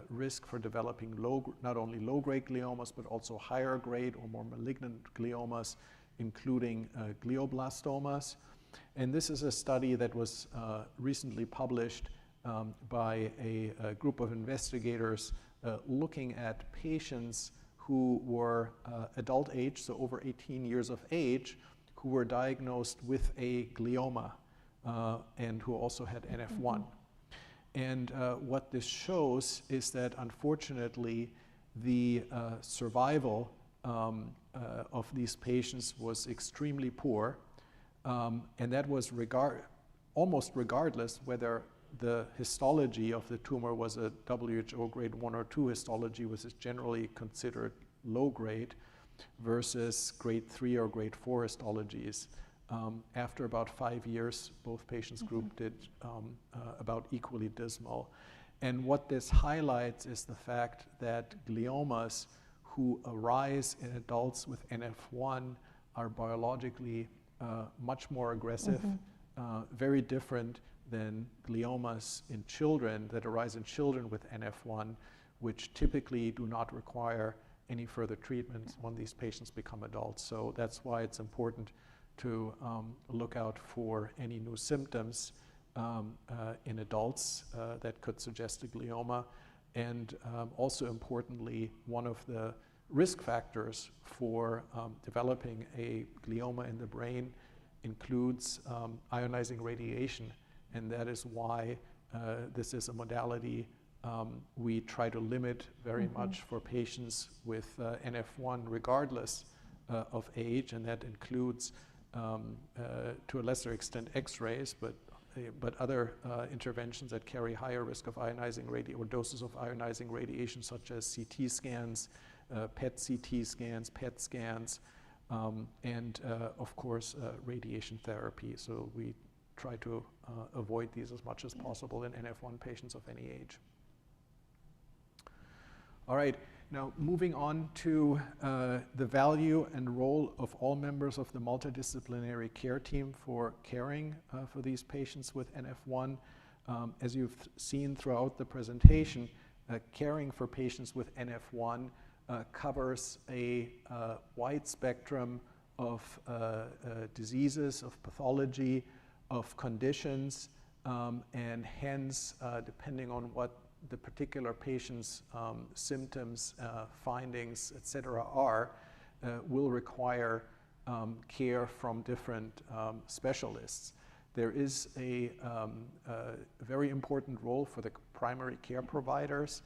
risk for developing not only low-grade gliomas, but also higher-grade or more malignant gliomas, including glioblastomas. And this is a study that was recently published by a group of investigators looking at patients who were adult age, so over 18 years of age, who were diagnosed with a glioma and who also had NF1. And what this shows is that, unfortunately, the survival of these patients was extremely poor, and that was almost regardless whether the histology of the tumor was a WHO grade 1 or 2 histology, which is generally considered low grade, versus grade 3 or grade 4 histologies. After about 5 years, both patients group did about equally dismal. And what this highlights is the fact that gliomas who arise in adults with NF1 are biologically much more aggressive, very different than gliomas in children that arise in children with NF1, which typically do not require any further treatment when these patients become adults. So that's why it's important to look out for any new symptoms in adults that could suggest a glioma. And also importantly, one of the risk factors for developing a glioma in the brain includes ionizing radiation. And that is why this is a modality We try to limit very much for patients with NF1 regardless of age, and that includes to a lesser extent X-rays, but other interventions that carry higher risk of ionizing or doses of ionizing radiation, such as CT scans, PET-CT scans, PET scans, and of course radiation therapy. So we try to avoid these as much as possible in NF1 patients of any age. All right, now moving on to the value and role of all members of the multidisciplinary care team for caring for these patients with NF1. As you've seen throughout the presentation, caring for patients with NF1 covers a wide spectrum of diseases, of pathology, of conditions, and hence, depending on what the particular patient's symptoms, findings, etc. are, will require care from different specialists. There is a very important role for the primary care providers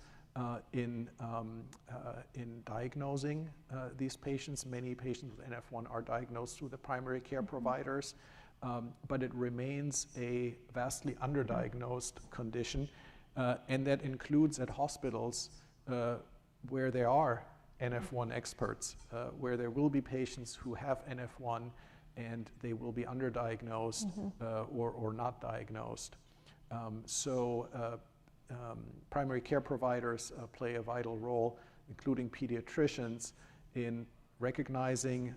in diagnosing these patients. Many patients with NF1 are diagnosed through the primary care providers, but it remains a vastly underdiagnosed condition. And that includes at hospitals where there are NF1 experts, where there will be patients who have NF1 and they will be underdiagnosed or not diagnosed. Primary care providers play a vital role, including pediatricians, in recognizing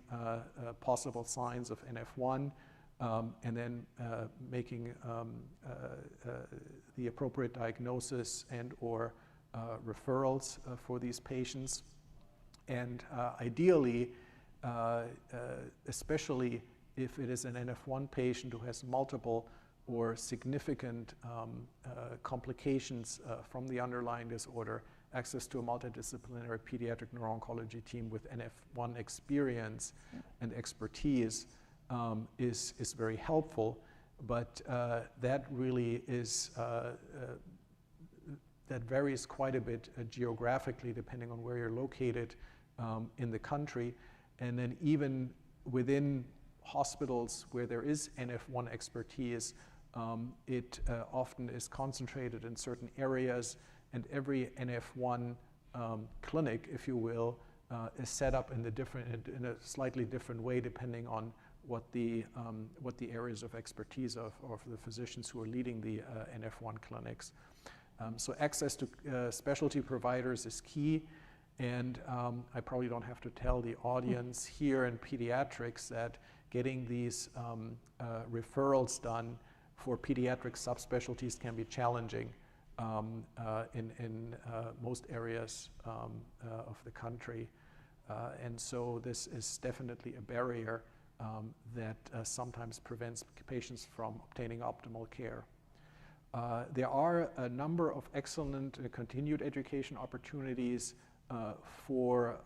possible signs of NF1, and then making the appropriate diagnosis and or referrals for these patients. And ideally, especially if it is an NF1 patient who has multiple or significant complications from the underlying disorder, access to a multidisciplinary pediatric neuro-oncology team with NF1 experience and expertise is very helpful, but that really is, that varies quite a bit geographically depending on where you're located in the country. And then even within hospitals where there is NF1 expertise, it often is concentrated in certain areas, and every NF1 clinic, if you will, is set up in a slightly different way depending on what the areas of expertise of the physicians who are leading the NF1 clinics. So access to specialty providers is key, and I probably don't have to tell the audience here in pediatrics that getting these referrals done for pediatric subspecialties can be challenging in most areas of the country. And so this is definitely a barrier that sometimes prevents patients from obtaining optimal care. There are a number of excellent continued education opportunities for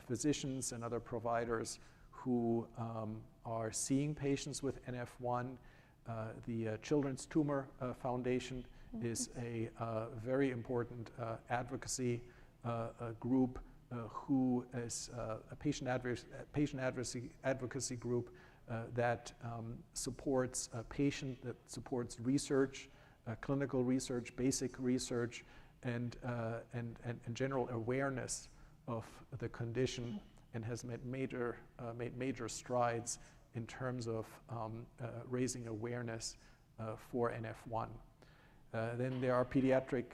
physicians and other providers who are seeing patients with NF1. The Children's Tumor Foundation is a very important advocacy group who is a patient advocacy group that supports research, clinical research, basic research, and general awareness of the condition, and has made major strides in terms of raising awareness for NF1. Then there are pediatric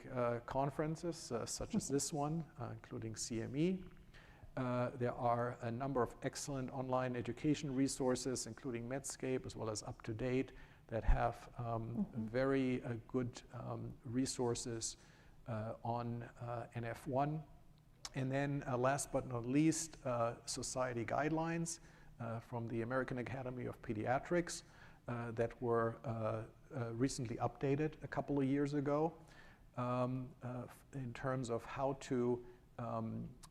conferences such as this one, including CME. There are a number of excellent online education resources, including Medscape as well as UpToDate, that have very good resources on NF1. And then last but not least, society guidelines from the American Academy of Pediatrics that were recently updated a couple of years ago in terms of how to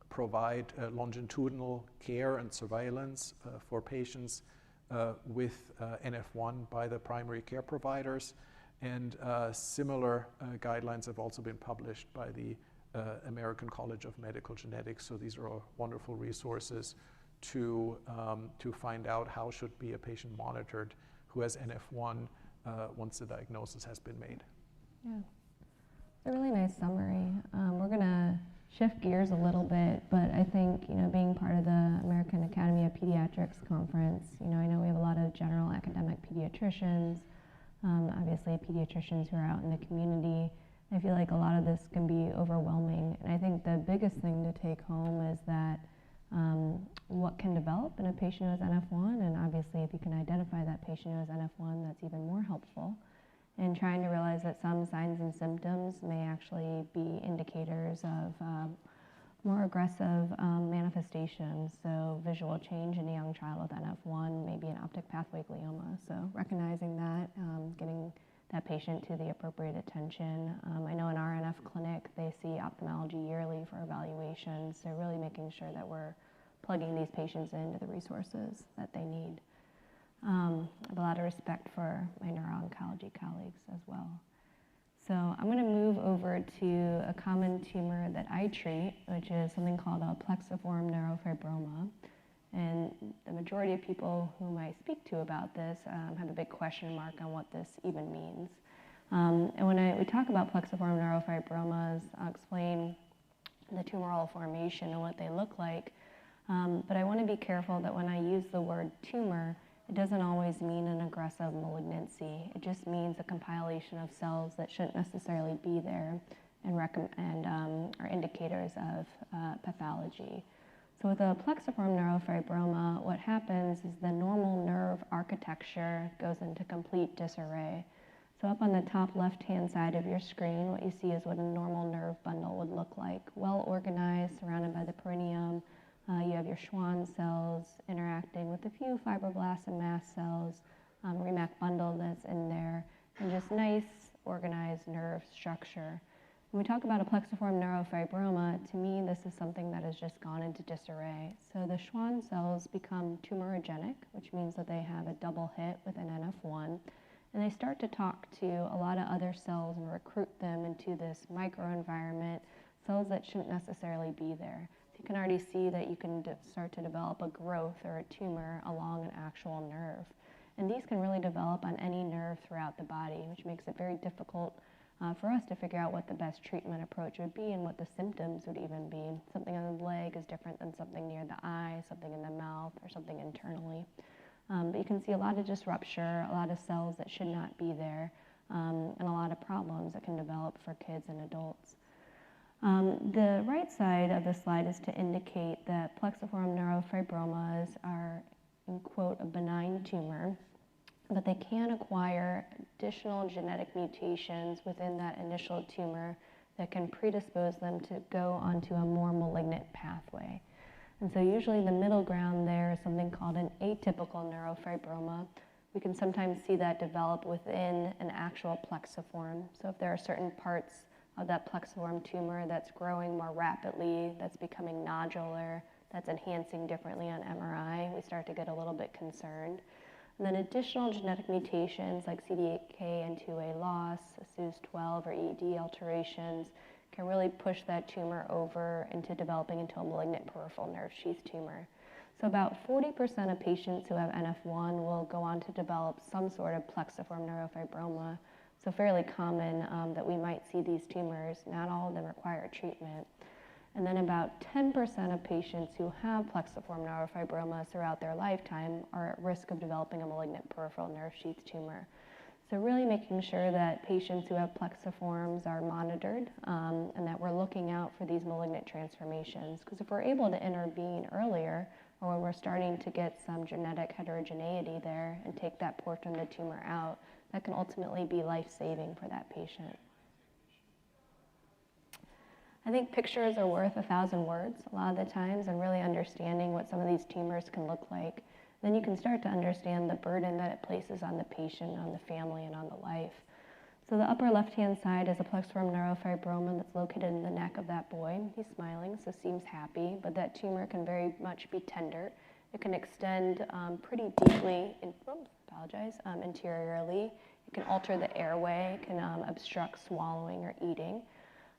provide longitudinal care and surveillance for patients with NF1 by the primary care providers. And similar guidelines have also been published by the American College of Medical Genetics. So these are all wonderful resources to find out how should be a patient monitored who has NF1 once the diagnosis has been made. Yeah, it's a really nice summary. We're going to shift gears a little bit, but I think, being part of the American Academy of Pediatrics conference, I know we have a lot of general academic pediatricians, obviously pediatricians who are out in the community. I feel like a lot of this can be overwhelming, and I think the biggest thing to take home is that what can develop in a patient who has NF1, and obviously if you can identify that patient who has NF1, that's even more helpful. And trying to realize that some signs and symptoms may actually be indicators of more aggressive manifestations. So visual change in a young child with NF1, maybe an optic pathway glioma. So recognizing that, getting that patient to the appropriate attention. I know in our NF clinic, they see ophthalmology yearly for evaluations. So really making sure that we're plugging these patients into the resources that they need. I have a lot of respect for my neuro-oncology colleagues as well. So I'm going to move over to a common tumor that I treat, which is something called a plexiform neurofibroma. And the majority of people whom I speak to about this have a big question mark on what this even means. And when we talk about plexiform neurofibromas, I'll explain the tumoral formation and what they look like. But I want to be careful that when I use the word tumor, it doesn't always mean an aggressive malignancy. It just means a compilation of cells that shouldn't necessarily be there and are indicators of pathology. So with a plexiform neurofibroma, what happens is the normal nerve architecture goes into complete disarray. So up on the top left-hand side of your screen, what you see is what a normal nerve bundle would look like. Well organized, surrounded by the perineum. You have your Schwann cells interacting with a few fibroblasts and mast cells, Remac bundle that's in there, and just nice, organized nerve structure. When we talk about a plexiform neurofibroma, to me, this is something that has just gone into disarray. So the Schwann cells become tumorigenic, which means that they have a double hit with an NF1, and they start to talk to a lot of other cells and recruit them into this microenvironment, cells that shouldn't necessarily be there. You can already see that you can start to develop a growth or a tumor along an actual nerve. And these can really develop on any nerve throughout the body, which makes it very difficult for us to figure out what the best treatment approach would be and what the symptoms would even be. Something on the leg is different than something near the eye, something in the mouth, or something internally. But you can see a lot of disruption, a lot of cells that should not be there, and a lot of problems that can develop for kids and adults. The right side of the slide is to indicate that plexiform neurofibromas are, in quote, a benign tumor, but they can acquire additional genetic mutations within that initial tumor that can predispose them to go onto a more malignant pathway. And so usually the middle ground there is something called an atypical neurofibroma. We can sometimes see that develop within an actual plexiform. So if there are certain parts of that plexiform tumor that's growing more rapidly, that's becoming nodular, that's enhancing differently on MRI, we start to get a little bit concerned. And then additional genetic mutations like CD8K2A loss, SUS12 or EED alterations can really push that tumor over into developing into a malignant peripheral nerve sheath tumor. So about 40% of patients who have NF1 will go on to develop some sort of plexiform neurofibroma. So fairly common that we might see these tumors. Not all of them require treatment. And then about 10% of patients who have plexiform neurofibromas throughout their lifetime are at risk of developing a malignant peripheral nerve sheath tumor. So really making sure that patients who have plexiforms are monitored and that we're looking out for these malignant transformations. Because if we're able to intervene earlier, or when we're starting to get some genetic heterogeneity there and take that portion of the tumor out, that can ultimately be life-saving for that patient. I think pictures are worth 1,000 words a lot of the times, and really understanding what some of these tumors can look like. Then you can start to understand the burden that it places on the patient, on the family, and on the life. So the upper left-hand side is a plexiform neurofibroma that's located in the neck of that boy. He's smiling, so seems happy, but that tumor can very much be tender. It can extend pretty deeply, interiorly. It can alter the airway, can obstruct swallowing or eating.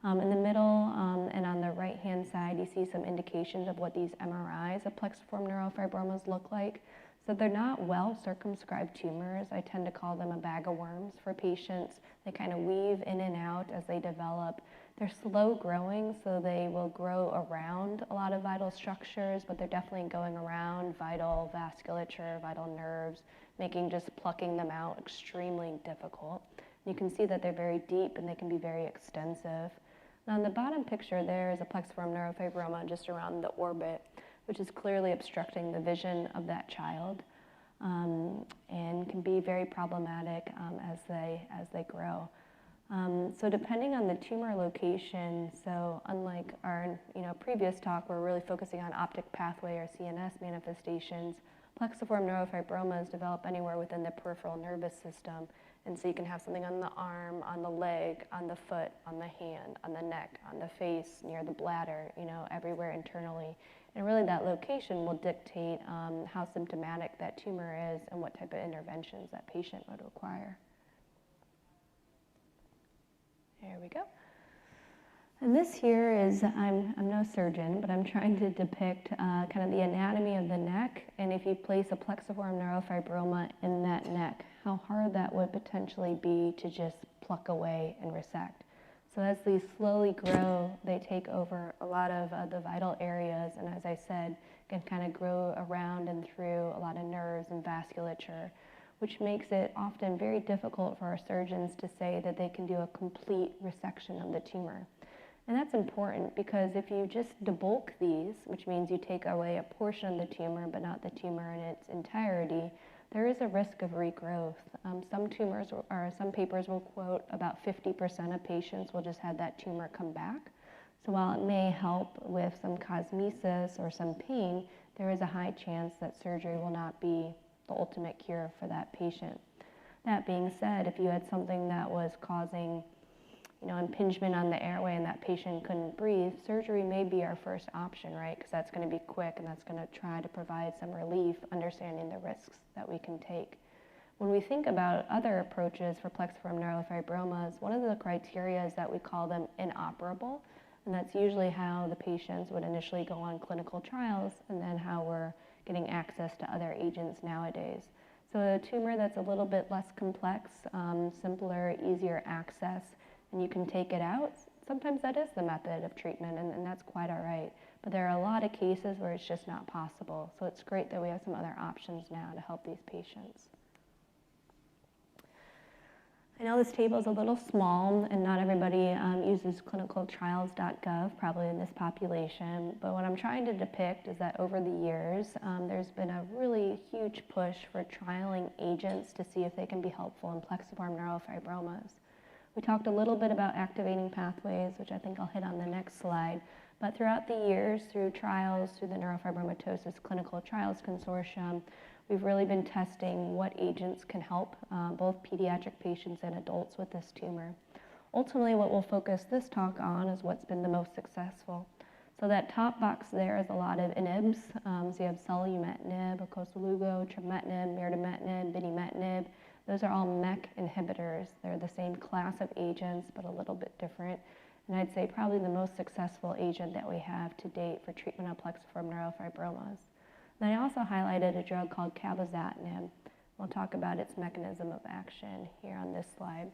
In the middle and on the right-hand side, you see some indications of what these MRIs of plexiform neurofibromas look like. So they're not well-circumscribed tumors. I tend to call them a bag of worms for patients. They kind of weave in and out as they develop. They're slow growing, so they will grow around a lot of vital structures, but they're definitely going around vital vasculature, vital nerves, making just plucking them out extremely difficult. You can see that they're very deep and they can be very extensive. Now, in the bottom picture, there is a plexiform neurofibroma just around the orbit, which is clearly obstructing the vision of that child and can be very problematic as they grow. So depending on the tumor location, so unlike our previous talk, we're really focusing on optic pathway or CNS manifestations, plexiform neurofibromas develop anywhere within the peripheral nervous system. And so you can have something on the arm, on the leg, on the foot, on the hand, on the neck, on the face, near the bladder, everywhere internally. And really that location will dictate how symptomatic that tumor is and what type of interventions that patient would require. There we go. And this here is, I'm no surgeon, but I'm trying to depict kind of the anatomy of the neck. And if you place a plexiform neurofibroma in that neck, how hard that would potentially be to just pluck away and resect. So as these slowly grow, they take over a lot of the vital areas, and as I said, can kind of grow around and through a lot of nerves and vasculature, which makes it often very difficult for our surgeons to say that they can do a complete resection of the tumor. And that's important because if you just debulk these, which means you take away a portion of the tumor but not the tumor in its entirety, there is a risk of regrowth. Some tumors or some papers will quote about 50% of patients will just have that tumor come back. So while it may help with some cosmesis or some pain, there is a high chance that surgery will not be the ultimate cure for that patient. That being said, if you had something that was causing impingement on the airway and that patient couldn't breathe, surgery may be our first option, right? Because that's going to be quick and that's going to try to provide some relief, understanding the risks that we can take. When we think about other approaches for plexiform neurofibromas, one of the criteria is that we call them inoperable, and that's usually how the patients would initially go on clinical trials and then how we're getting access to other agents nowadays. So a tumor that's a little bit less complex, simpler, easier access, and you can take it out, sometimes that is the method of treatment, and that's quite all right. But there are a lot of cases where it's just not possible. So it's great that we have some other options now to help these patients. I know this table is a little small, and not everybody uses clinicaltrials.gov, probably in this population. But what I'm trying to depict is that over the years, there's been a really huge push for trialing agents to see if they can be helpful in plexiform neurofibromas. We talked a little bit about activating pathways, which I think I'll hit on the next slide. But throughout the years, through trials, through the Neurofibromatosis Clinical Trials Consortium, we've really been testing what agents can help both pediatric patients and adults with this tumor. Ultimately, what we'll focus this talk on is what's been the most successful. So that top box there is a lot of INHBs. So you have selumetinib, acoslugo, trametinib, mirdametinib, binimetinib. Those are all MEK inhibitors. They're the same class of agents, but a little bit different. And I'd say probably the most successful agent that we have to date for treatment of plexiform neurofibromas. Then I also highlighted a drug called cabozantinib. We'll talk about its mechanism of action here on this slide.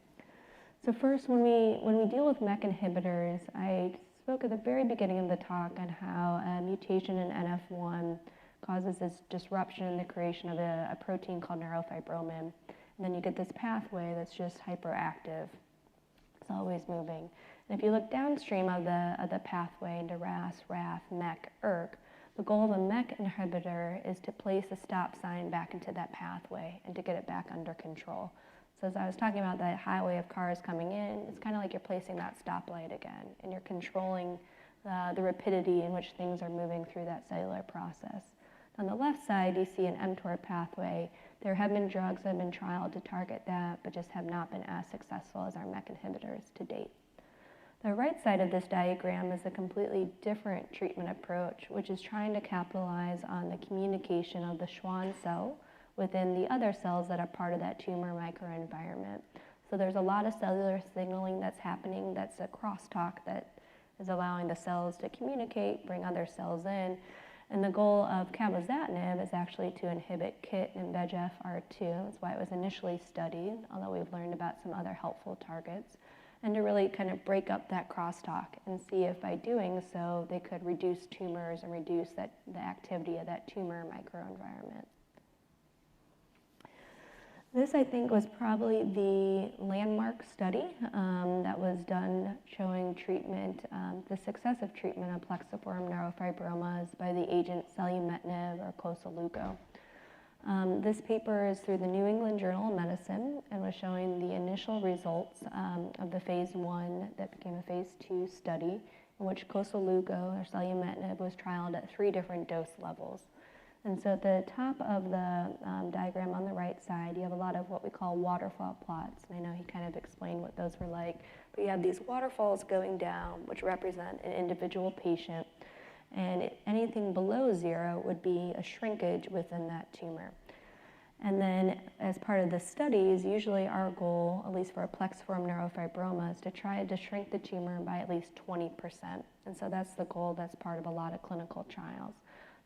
So first, when we deal with MEK inhibitors, I spoke at the very beginning of the talk on how a mutation in NF1 causes this disruption in the creation of a protein called neurofibromin. And then you get this pathway that's just hyperactive. It's always moving. And if you look downstream of the pathway into RAS, RAF, MEK, ERK, the goal of a MEK inhibitor is to place a stop sign back into that pathway and to get it back under control. So as I was talking about that highway of cars coming in, it's kind of like you're placing that stoplight again, and you're controlling the rapidity in which things are moving through that cellular process. On the left side, you see an mTOR pathway. There have been drugs that have been trialed to target that, but just have not been as successful as our MEK inhibitors to date. The right side of this diagram is a completely different treatment approach, which is trying to capitalize on the communication of the Schwann cell within the other cells that are part of that tumor microenvironment. So there's a lot of cellular signaling that's happening, that's a crosstalk that is allowing the cells to communicate, bring other cells in. And the goal of cabozantinib is actually to inhibit KIT and VEGF-R2. That's why it was initially studied, although we've learned about some other helpful targets, and to really kind of break up that crosstalk and see if by doing so they could reduce tumors and reduce the activity of that tumor microenvironment. This, I think, was probably the landmark study that was done showing treatment, the success of treatment of plexiform neurofibromas by the agent selumetinib or Koselugo. This paper is through the New England Journal of Medicine and was showing the initial results of the phase 1 that became a phase 2 study in which Koselugo or selumetinib was trialed at 3 different dose levels. And so at the top of the diagram on the right side, you have a lot of what we call waterfall plots. And I know he kind of explained what those were like. But you have these waterfalls going down, which represent an individual patient. And anything below 0 would be a shrinkage within that tumor. And then as part of the studies, usually our goal, at least for a plexiform neurofibroma, is to try to shrink the tumor by at least 20%. And so that's the goal that's part of a lot of clinical trials.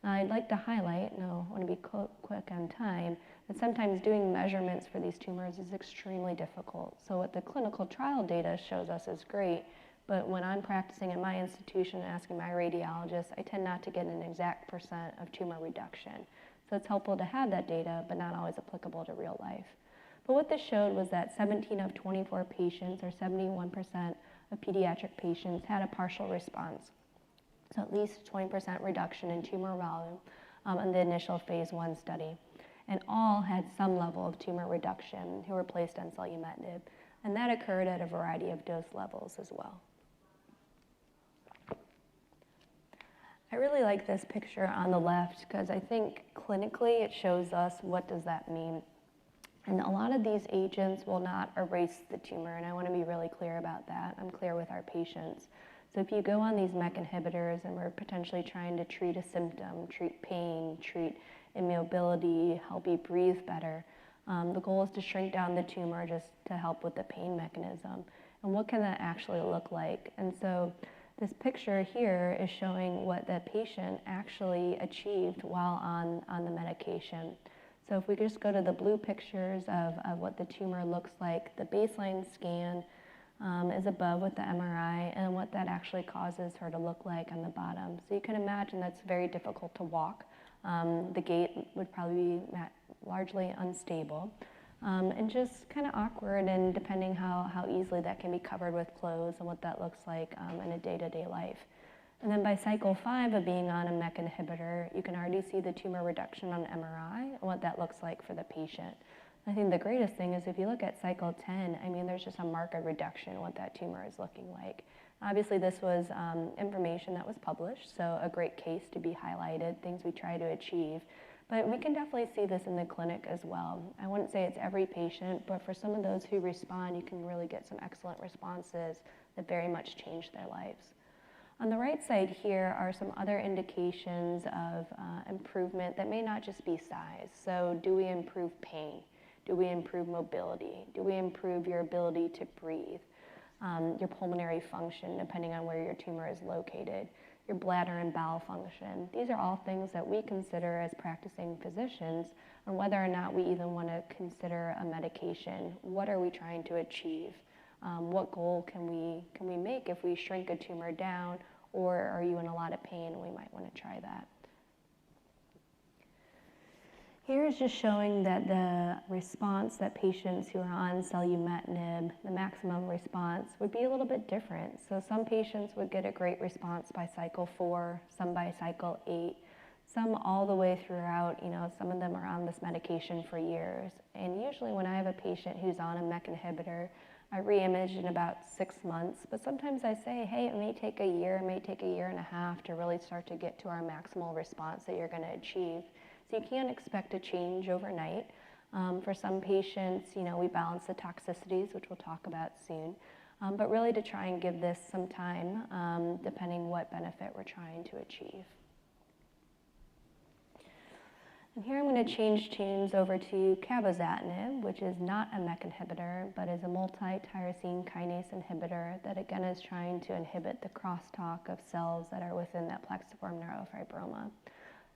Now, I'd like to highlight, and I want to be quick on time, that sometimes doing measurements for these tumors is extremely difficult. So what the clinical trial data shows us is great, but when I'm practicing in my institution and asking my radiologists, I tend not to get an exact % of tumor reduction. So it's helpful to have that data, but not always applicable to real life. But what this showed was that 17 of 24 patients, or 71% of pediatric patients, had a partial response. So at least 20% reduction in tumor volume in the initial phase 1 study. And all had some level of tumor reduction who were placed on selumetinib. And that occurred at a variety of dose levels as well. I really like this picture on the left because I think clinically it shows us what does that mean. And a lot of these agents will not erase the tumor, and I want to be really clear about that. I'm clear with our patients. So if you go on these MEK inhibitors and we're potentially trying to treat a symptom, treat pain, treat immobility, help you breathe better, the goal is to shrink down the tumor just to help with the pain mechanism. And what can that actually look like? And so this picture here is showing what the patient actually achieved while on the medication. So if we just go to the blue pictures of what the tumor looks like, the baseline scan is above with the MRI, and what that actually causes her to look like on the bottom. So you can imagine that's very difficult to walk. The gait would probably be largely unstable, and just kind of awkward, and depending how easily that can be covered with clothes and what that looks like in a day-to-day life. And then by cycle 5 of being on a MEK inhibitor, you can already see the tumor reduction on MRI and what that looks like for the patient. I think the greatest thing is if you look at cycle 10, I mean, there's just a marked reduction in what that tumor is looking like. Obviously, this was information that was published, so a great case to be highlighted, things we try to achieve. But we can definitely see this in the clinic as well. I wouldn't say it's every patient, but for some of those who respond, you can really get some excellent responses that very much change their lives. On the right side here are some other indications of improvement that may not just be size. So do we improve pain? Do we improve mobility? Do we improve your ability to breathe? Your pulmonary function, depending on where your tumor is located, your bladder and bowel function. These are all things that we consider as practicing physicians on whether or not we even want to consider a medication. What are we trying to achieve? What goal can we make if we shrink a tumor down, or are you in a lot of pain and we might want to try that? Here is just showing that the response that patients who are on selumetinib, the maximum response, would be a little bit different. So some patients would get a great response by cycle 4, some by cycle 8, some all the way throughout. Some of them are on this medication for years. And usually when I have a patient who's on a MEK inhibitor, I re-image in about 6 months, but sometimes I say, hey, it may take a year, it may take a year and a half to really start to get to our maximal response that you're going to achieve. So you can't expect a change overnight. For some patients, we balance the toxicities, which we'll talk about soon, but really to try and give this some time, depending what benefit we're trying to achieve. And here I'm going to change tunes over to cabozantinib, which is not a MEK inhibitor, but is a multi-tyrosine kinase inhibitor that again is trying to inhibit the crosstalk of cells that are within that plexiform neurofibroma.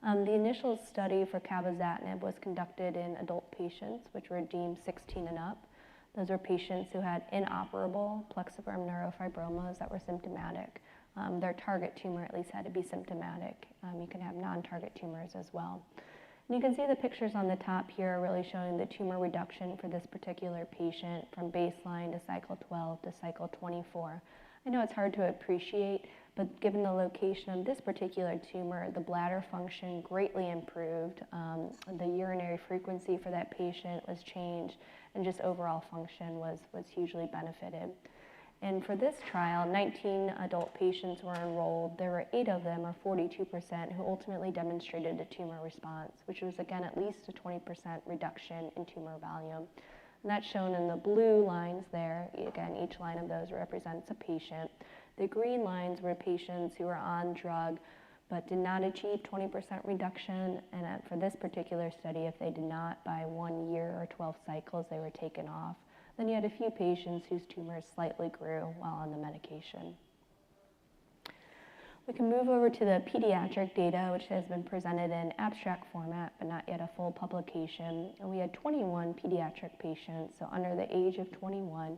The initial study for cabozantinib was conducted in adult patients, which were deemed 16 and up. Those were patients who had inoperable plexiform neurofibromas that were symptomatic. Their target tumor at least had to be symptomatic. You can have non-target tumors as well. And you can see the pictures on the top here are really showing the tumor reduction for this particular patient from baseline to cycle 12 to cycle 24. I know it's hard to appreciate, but given the location of this particular tumor, the bladder function greatly improved. The urinary frequency for that patient was changed, and just overall function was hugely benefited. And for this trial, 19 adult patients were enrolled. There were 8 of them, or 42%, who ultimately demonstrated a tumor response, which was again at least a 20% reduction in tumor volume. And that's shown in the blue lines there. Again, each line of those represents a patient. The green lines were patients who were on drug but did not achieve 20% reduction. And for this particular study, if they did not by 1 year or 12 cycles, they were taken off. Then you had a few patients whose tumors slightly grew while on the medication. We can move over to the pediatric data, which has been presented in abstract format, but not yet a full publication. And we had 21 pediatric patients, so under the age of 21,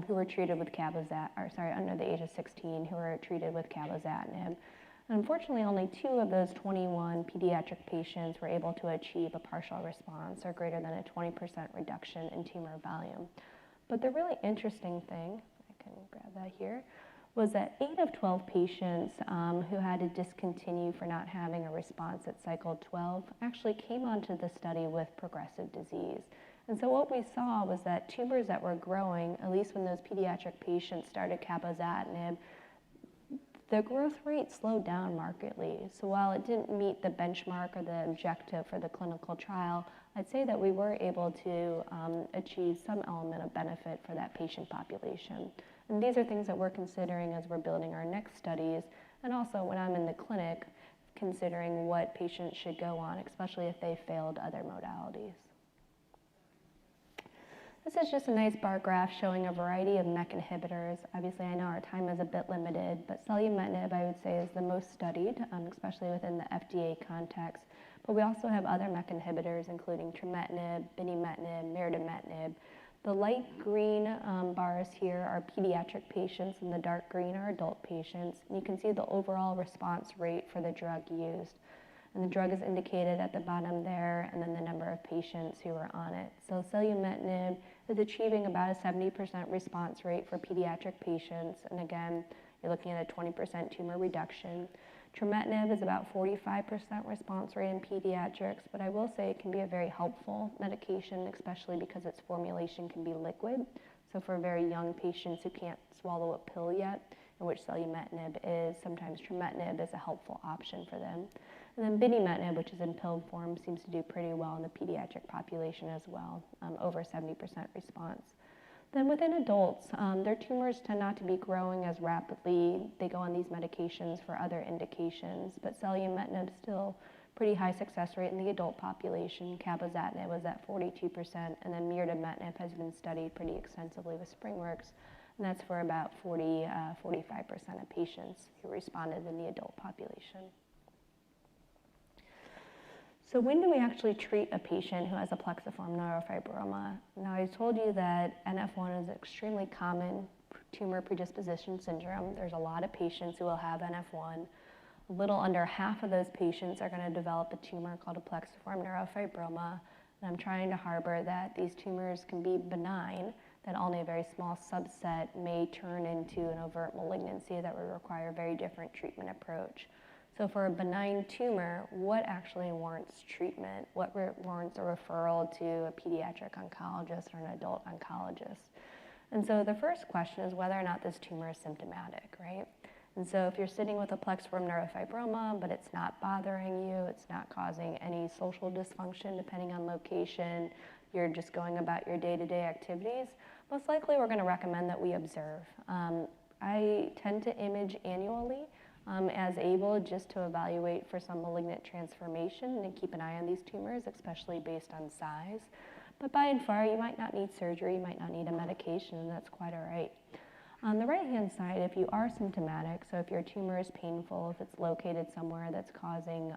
who were treated with under the age of 16, who were treated with cabozantinib. Unfortunately, only 2 of those 21 pediatric patients were able to achieve a partial response or greater than a 20% reduction in tumor volume. But the really interesting thing, I can grab that here, was that 8 of 12 patients who had to discontinue for not having a response at cycle 12 actually came onto the study with progressive disease. And so what we saw was that tumors that were growing, at least when those pediatric patients started cabozantinib, the growth rate slowed down markedly. So while it didn't meet the benchmark or the objective for the clinical trial, I'd say that we were able to achieve some element of benefit for that patient population. And these are things that we're considering as we're building our next studies, and also when I'm in the clinic, considering what patients should go on, especially if they failed other modalities. This is just a nice bar graph showing a variety of MEK inhibitors. Obviously, I know our time is a bit limited, but selumetinib, I would say, is the most studied, especially within the FDA context. But we also have other MEK inhibitors, including trametinib, binimetinib, mirdametinib. The light green bars here are pediatric patients, and the dark green are adult patients. And you can see the overall response rate for the drug used. And the drug is indicated at the bottom there, and then the number of patients who are on it. So selumetinib is achieving about a 70% response rate for pediatric patients. And again, you're looking at a 20% tumor reduction. Trametinib is about 45% response rate in pediatrics, but I will say it can be a very helpful medication, especially because its formulation can be liquid. So for very young patients who can't swallow a pill yet, in which selumetinib is, sometimes trametinib is a helpful option for them. And then binimetinib, which is in pill form, seems to do pretty well in the pediatric population as well, over 70% response. Then within adults, their tumors tend not to be growing as rapidly. They go on these medications for other indications, but selumetinib still pretty high success rate in the adult population. Cabozantinib was at 42%, and then mirdametinib has been studied pretty extensively with SpringWorks, and that's for about 45% of patients who responded in the adult population. So when do we actually treat a patient who has a plexiform neurofibroma? Now, I told you that NF1 is an extremely common tumor predisposition syndrome. There's a lot of patients who will have NF1. A little under half of those patients are going to develop a tumor called a plexiform neurofibroma. And I'm trying to harbor that these tumors can be benign, that only a very small subset may turn into an overt malignancy that would require a very different treatment approach. So for a benign tumor, what actually warrants treatment? What warrants a referral to a pediatric oncologist or an adult oncologist? And so the first question is whether or not this tumor is symptomatic, right? And so if you're sitting with a plexiform neurofibroma, but it's not bothering you, it's not causing any social dysfunction depending on location, you're just going about your day-to-day activities, most likely we're going to recommend that we observe. I tend to image annually. as able, just to evaluate for some malignant transformation and keep an eye on these tumors, especially based on size. But by and far, you might not need surgery, you might not need a medication, and that's quite all right. On the right-hand side, if you are symptomatic, so if your tumor is painful, if it's located somewhere that's causing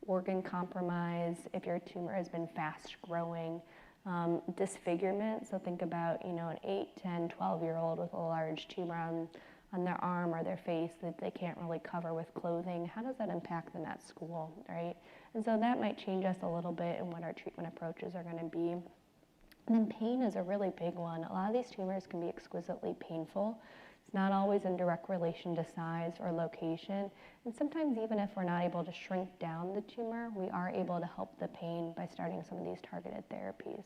organ compromise, if your tumor has been fast growing, disfigurement, so think about, an 8, 10, 12-year-old with a large tumor on their arm or their face that they can't really cover with clothing. How does that impact them at school, right? And so that might change us a little bit in what our treatment approaches are going to be. And then pain is a really big one. A lot of these tumors can be exquisitely painful. It's not always in direct relation to size or location. And sometimes even if we're not able to shrink down the tumor, we are able to help the pain by starting some of these targeted therapies.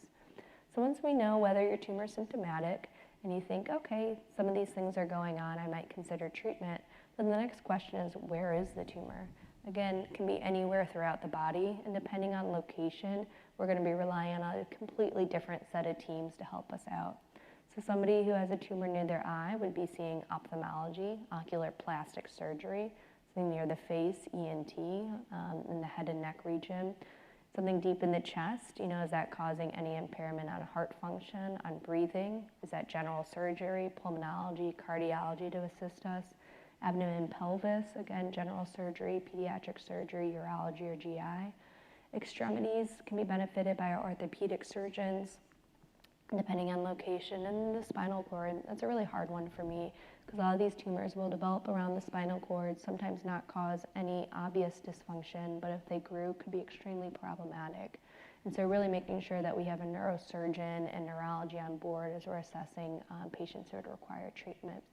So once we know whether your tumor is symptomatic and you think, okay, some of these things are going on, I might consider treatment, then the next question is, where is the tumor? Again, it can be anywhere throughout the body, and depending on location, we're going to be relying on a completely different set of teams to help us out. So somebody who has a tumor near their eye would be seeing ophthalmology, ocular plastic surgery, something near the face, ENT, in the head and neck region. Something deep in the chest, is that causing any impairment on heart function, on breathing? Is that general surgery, pulmonology, cardiology to assist us? Abdomen and pelvis, again, general surgery, pediatric surgery, urology or GI. Extremities can be benefited by our orthopedic surgeons, depending on location. And the spinal cord, that's a really hard one for me, because a lot of these tumors will develop around the spinal cord, sometimes not cause any obvious dysfunction, but if they grew, could be extremely problematic. And so really making sure that we have a neurosurgeon and neurology on board as we're assessing patients who would require treatment.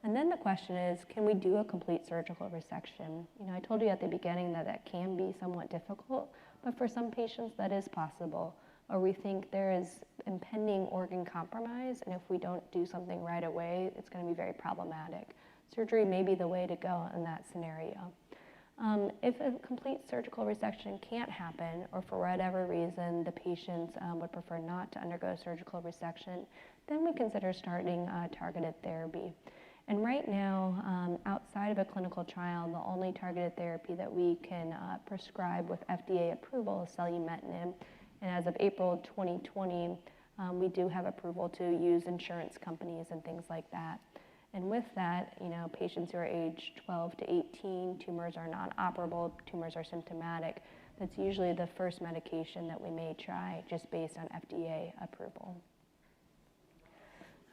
And then the question is, can we do a complete surgical resection? I told you at the beginning that can be somewhat difficult, but for some patients that is possible, or we think there is impending organ compromise, and if we don't do something right away, it's going to be very problematic. Surgery may be the way to go in that scenario. If a complete surgical resection can't happen, or for whatever reason the patients would prefer not to undergo surgical resection, then we consider starting targeted therapy. And right now, outside of a clinical trial, the only targeted therapy that we can prescribe with FDA approval is selumetinib. And as of April 2020, we do have approval to use insurance companies and things like that. And with that, patients who are age 12 to 18, tumors are non-operable, tumors are symptomatic. That's usually the first medication that we may try just based on FDA approval.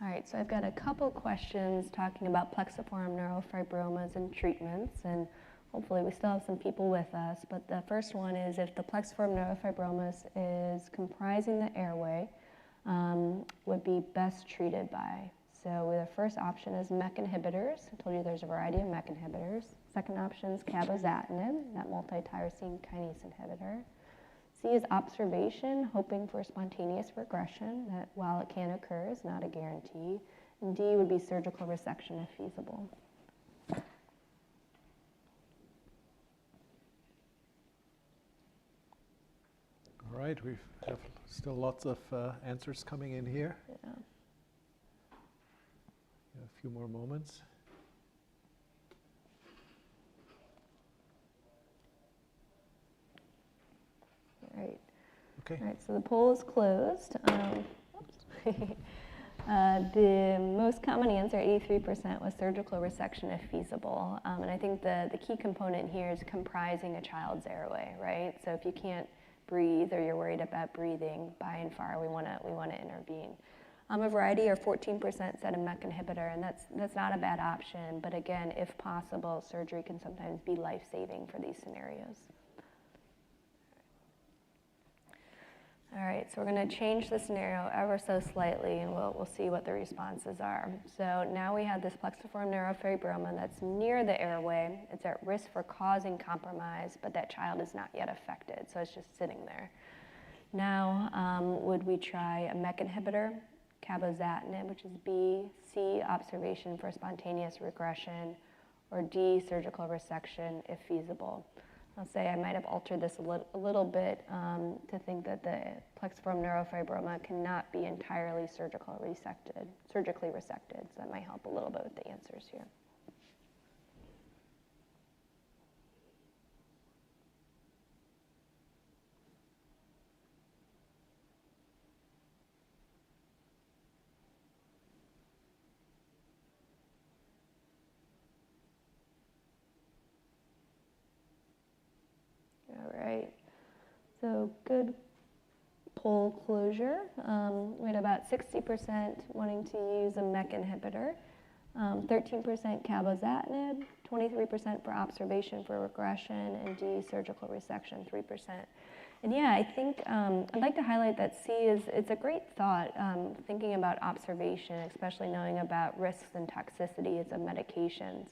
All right, so I've got a couple questions talking about plexiform neurofibromas and treatments, and hopefully we still have some people with us. But the first one is, if the plexiform neurofibromas is comprising the airway, would be best treated by. So the first option is MEK inhibitors. I told you there's a variety of MEK inhibitors. Second option is cabozantinib, that multi-tyrosine kinase inhibitor. C is observation, hoping for spontaneous regression, that while it can occur, is not a guarantee. And D would be surgical resection if feasible. All right, we have still lots of answers coming in here. Yeah. A few more moments. All right. Okay. All right, so the poll is closed. The most common answer, 83%, was surgical resection if feasible. And I think the key component here is comprising a child's airway, right? So if you can't breathe or you're worried about breathing, by and far, we want to intervene. A variety, or 14%, said a MEK inhibitor, and that's not a bad option. But again, if possible, surgery can sometimes be life-saving for these scenarios. All right, so we're going to change the scenario ever so slightly, and we'll see what the responses are. So now we have this plexiform neurofibroma that's near the airway. It's at risk for causing compromise, but that child is not yet affected, so it's just sitting there. Now, would we try a MEK inhibitor, cabozantinib, which is B, C, observation for spontaneous regression, or D, surgical resection if feasible? I'll say I might have altered this a little bit to think that the plexiform neurofibroma cannot be entirely surgically resected. So that might help a little bit with the answers here. good poll closure. We had about 60% wanting to use a MEK inhibitor, 13% cabozantinib, 23% for observation for regression, and D, surgical resection, 3%. And yeah, I think I'd like to highlight that it's a great thought, thinking about observation, especially knowing about risks and toxicities of medications.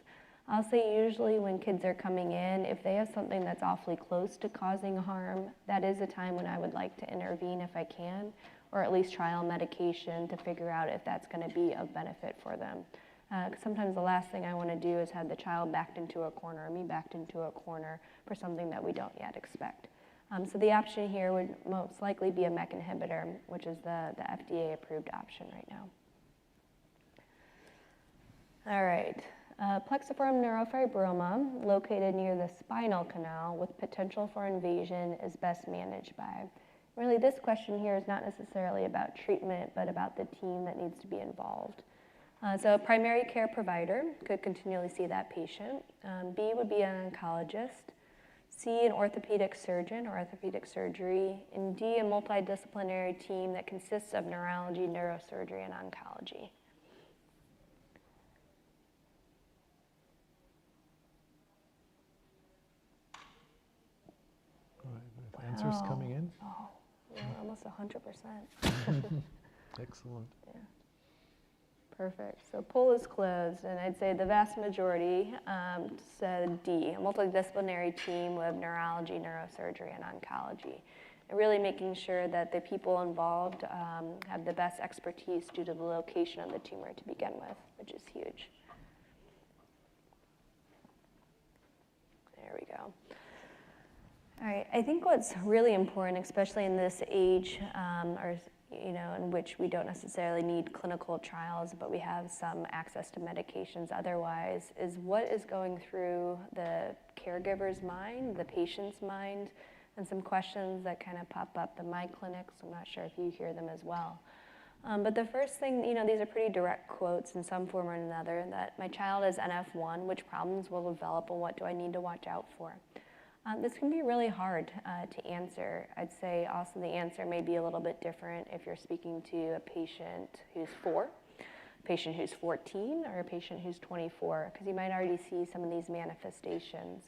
I'll say usually when kids are coming in, if they have something that's awfully close to causing harm, that is a time when I would like to intervene if I can, or at least trial medication to figure out if that's going to be of benefit for them. Sometimes the last thing I want to do is have the child backed into a corner, or me backed into a corner for something that we don't yet expect. So the option here would most likely be a MEK inhibitor, which is the FDA-approved option right now. All right. Plexiform neurofibroma, located near the spinal canal with potential for invasion, is best managed by. Really, this question here is not necessarily about treatment, but about the team that needs to be involved. So a primary care provider could continually see that patient. B would be an oncologist. C, an orthopedic surgeon or orthopedic surgery. And D, a multidisciplinary team that consists of neurology, neurosurgery, and oncology. Answers coming in? Oh, yeah, almost 100%. Excellent. Yeah. Perfect. So poll is closed, and I'd say the vast majority said D, a multidisciplinary team with neurology, neurosurgery, and oncology. And really making sure that the people involved have the best expertise due to the location of the tumor to begin with, which is huge. There we go. All right, I think what's really important, especially in this age, in which we don't necessarily need clinical trials, but we have some access to medications otherwise, is what is going through the caregiver's mind, the patient's mind, and some questions that kind of pop up in my clinics. I'm not sure if you hear them as well. But the first thing, these are pretty direct quotes in some form or another, that my child is NF1, which problems will develop, and what do I need to watch out for? This can be really hard to answer. I'd say also the answer may be a little bit different if you're speaking to a patient who's 4, a patient who's 14, or a patient who's 24, because you might already see some of these manifestations.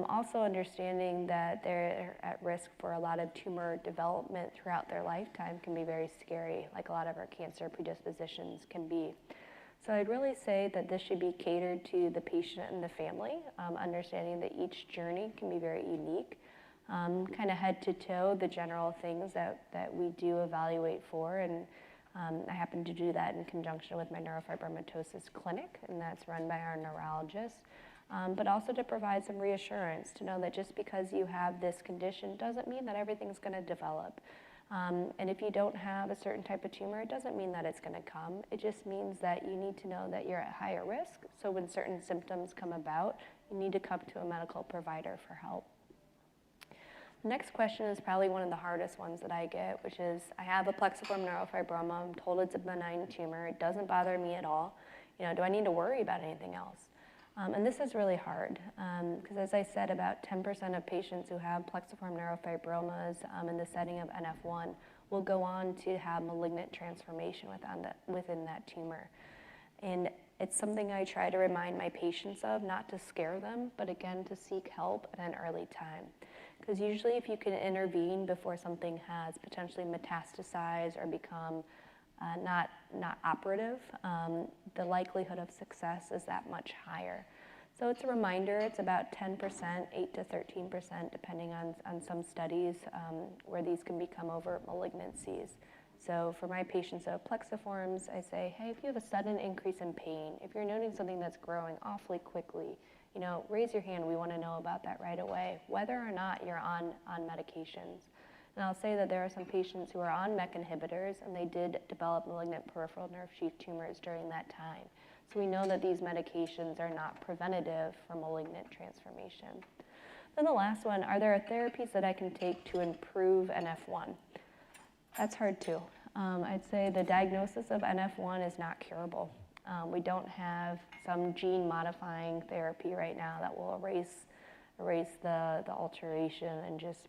Also understanding that they're at risk for a lot of tumor development throughout their lifetime can be very scary, like a lot of our cancer predispositions can be. So I'd really say that this should be catered to the patient and the family, understanding that each journey can be very unique. Kind of head to toe, the general things that we do evaluate for, and I happen to do that in conjunction with my neurofibromatosis clinic, and that's run by our neurologist. But also to provide some reassurance, to know that just because you have this condition doesn't mean that everything's going to develop. And if you don't have a certain type of tumor, it doesn't mean that it's going to come. It just means that you need to know that you're at higher risk. So when certain symptoms come about, you need to come to a medical provider for help. The next question is probably one of the hardest ones that I get, which is, I have a plexiform neurofibroma. I'm told it's a benign tumor. It doesn't bother me at all. Do I need to worry about anything else? And this is really hard, because as I said, about 10% of patients who have plexiform neurofibromas in the setting of NF1 will go on to have malignant transformation within that tumor. And it's something I try to remind my patients of, not to scare them, but again, to seek help at an early time. Because usually if you can intervene before something has potentially metastasized or become not operative, the likelihood of success is that much higher. So it's a reminder, it's about 10%, 8 to 13%, depending on some studies, where these can become overt malignancies. So for my patients who have plexiforms, I say, hey, if you have a sudden increase in pain, if you're noting something that's growing awfully quickly, raise your hand. We want to know about that right away, whether or not you're on medications. And I'll say that there are some patients who are on MEK inhibitors, and they did develop malignant peripheral nerve sheath tumors during that time. So we know that these medications are not preventative for malignant transformation. Then the last one, are there therapies that I can take to improve NF1? That's hard too. I'd say the diagnosis of NF1 is not curable. We don't have some gene-modifying therapy right now that will erase the alteration and just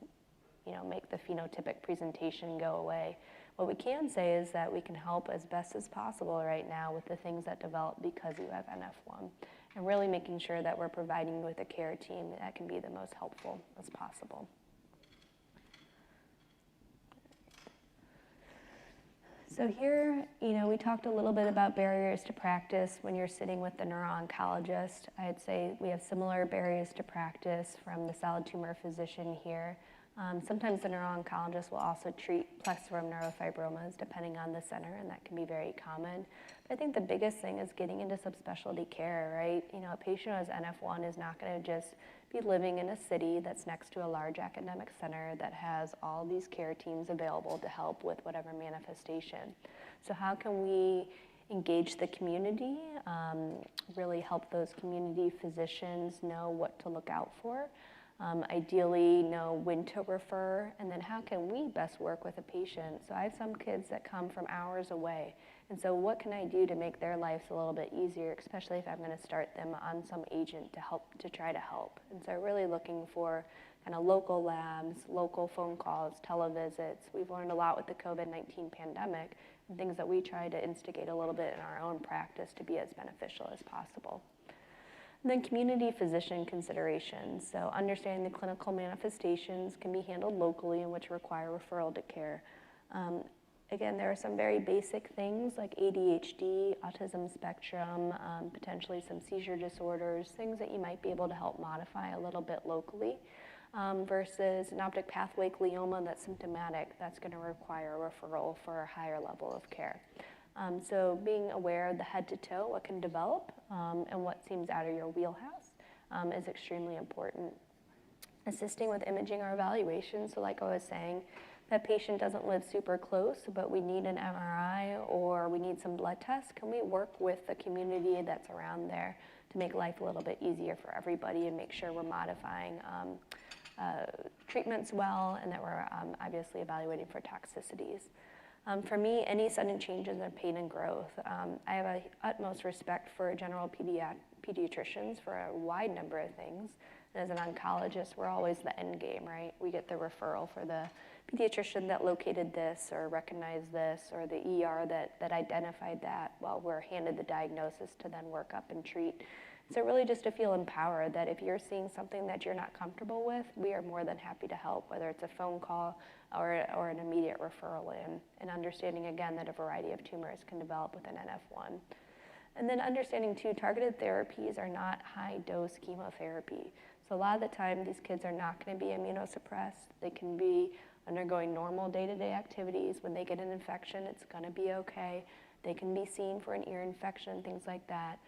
make the phenotypic presentation go away. What we can say is that we can help as best as possible right now with the things that develop because you have NF1, and really making sure that we're providing you with a care team that can be the most helpful as possible. So here, we talked a little bit about barriers to practice when you're sitting with the neuro-oncologist. I'd say we have similar barriers to practice from the solid tumor physician here. Sometimes the neuro-oncologist will also treat plexiform neurofibromas depending on the center, and that can be very common. But I think the biggest thing is getting into subspecialty care, right? A patient who has NF1 is not going to just be living in a city that's next to a large academic center that has all these care teams available to help with whatever manifestation. So how can we engage the community, really help those community physicians know what to look out for? Ideally know when to refer, and then how can we best work with a patient? So I have some kids that come from hours away, and so what can I do to make their lives a little bit easier, especially if I'm going to start them on some agent to try to help. And so really looking for kind of local labs, local phone calls, televisits. We've learned a lot with the COVID-19 pandemic, and things that we try to instigate a little bit in our own practice to be as beneficial as possible. And then community physician considerations. So understanding the clinical manifestations can be handled locally and which require referral to care. Again, there are some very basic things like ADHD, autism spectrum, potentially some seizure disorders, things that you might be able to help modify a little bit locally, versus an optic pathway glioma that's symptomatic, that's going to require a referral for a higher level of care. So being aware of the head to toe, what can develop, and what seems out of your wheelhouse is extremely important. Assisting with imaging or evaluation, so like I was saying, that patient doesn't live super close, but we need an MRI or we need some blood tests. Can we work with the community that's around there to make life a little bit easier for everybody and make sure we're modifying treatments well, and that we're obviously evaluating for toxicities. For me, any sudden changes in pain and growth, I have a utmost respect for general pediatricians for a wide number of things. And as an oncologist, we're always the end game, right? We get the referral for the pediatrician that located this or recognized this, or the ER that identified that, while we're handed the diagnosis to then work up and treat. So really just to feel empowered that if you're seeing something that you're not comfortable with, we are more than happy to help, whether it's a phone call or an immediate referral in, and understanding again that a variety of tumors can develop with an NF1. And then understanding too, targeted therapies are not high dose chemotherapy. So a lot of the time these kids are not going to be immunosuppressed. They can be undergoing normal day-to-day activities. When they get an infection, it's going to be okay. They can be seen for an ear infection, things like that.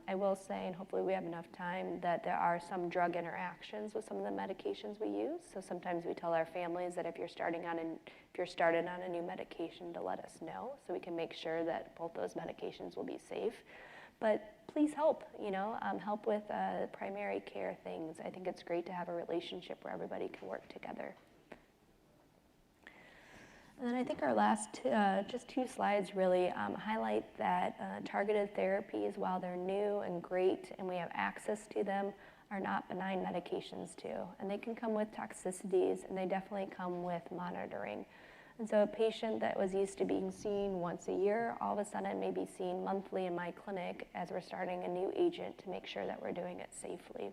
I will say, and hopefully we have enough time, that there are some drug interactions with some of the medications we use. So sometimes we tell our families that if you're started on a new medication, to let us know so we can make sure that both those medications will be safe. But please help, help with primary care things. I think it's great to have a relationship where everybody can work together. And then I think our last just two slides really highlight that targeted therapies, while they're new and great and we have access to them, are not benign medications too. And they can come with toxicities, and they definitely come with monitoring. And so a patient that was used to being seen once a year, all of a sudden may be seen monthly in my clinic as we're starting a new agent to make sure that we're doing it safely.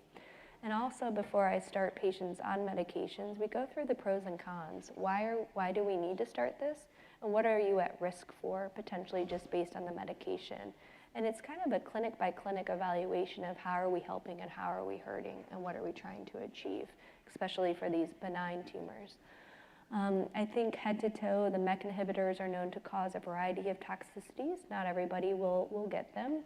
And also, before I start patients on medications, we go through the pros and cons. Why do we need to start this? And what are you at risk for, potentially just based on the medication? And it's kind of a clinic by clinic evaluation of how are we helping and how are we hurting and what are we trying to achieve, especially for these benign tumors. I think head to toe, the MEK inhibitors are known to cause a variety of toxicities. Not everybody will get them.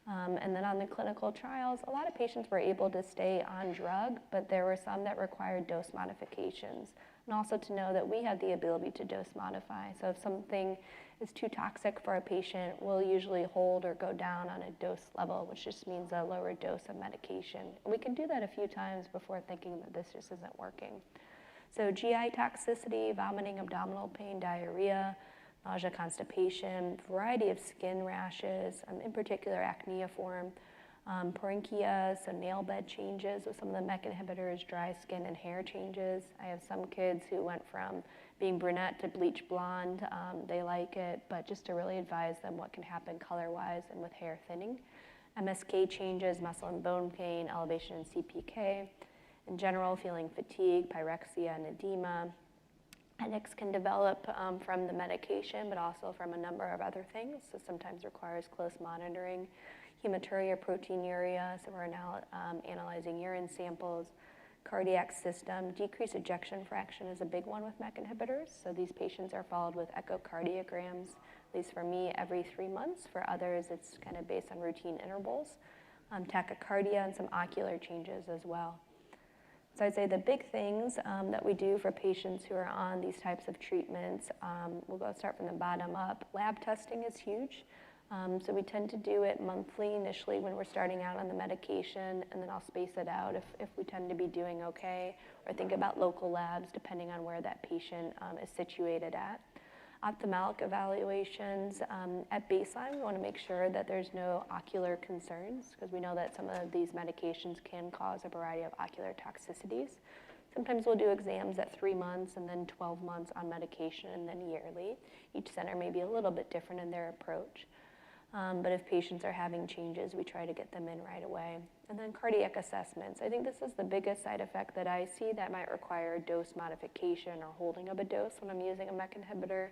And then on the clinical trials, a lot of patients were able to stay on drug, but there were some that required dose modifications. And also to know that we have the ability to dose modify. So if something is too toxic for a patient, we'll usually hold or go down on a dose level, which just means a lower dose of medication. And we can do that a few times before thinking that this just isn't working. So GI toxicity, vomiting, abdominal pain, diarrhea, nausea, constipation, variety of skin rashes, in particular acneiform, Parenchyma, so nail bed changes with some of the MEK inhibitors, dry skin and hair changes. I have some kids who went from being brunette to bleach blonde. They like it, but just to really advise them what can happen color-wise and with hair thinning. MSK changes, muscle and bone pain, elevation in CPK. In general, feeling fatigue, pyrexia, and edema. Headaches can develop from the medication, but also from a number of other things, so sometimes requires close monitoring. Hematuria, proteinuria, so we're now analyzing urine samples. Cardiac system, decreased ejection fraction is a big one with MEK inhibitors, so these patients are followed with echocardiograms, at least for me, every 3 months. For others, it's kind of based on routine intervals. Tachycardia and some ocular changes as well. So I'd say the big things that we do for patients who are on these types of treatments, we'll start from the bottom up. Lab testing is huge. So we tend to do it monthly initially when we're starting out on the medication, and then I'll space it out if we tend to be doing okay, or think about local labs depending on where that patient is situated at. Ophthalmic evaluations, at baseline, we want to make sure that there's no ocular concerns, because we know that some of these medications can cause a variety of ocular toxicities. Sometimes we'll do exams at 3 months and then 12 months on medication and then yearly. Each center may be a little bit different in their approach. But if patients are having changes, we try to get them in right away. And then cardiac assessments. I think this is the biggest side effect that I see that might require dose modification or holding of a dose when I'm using a MEK inhibitor,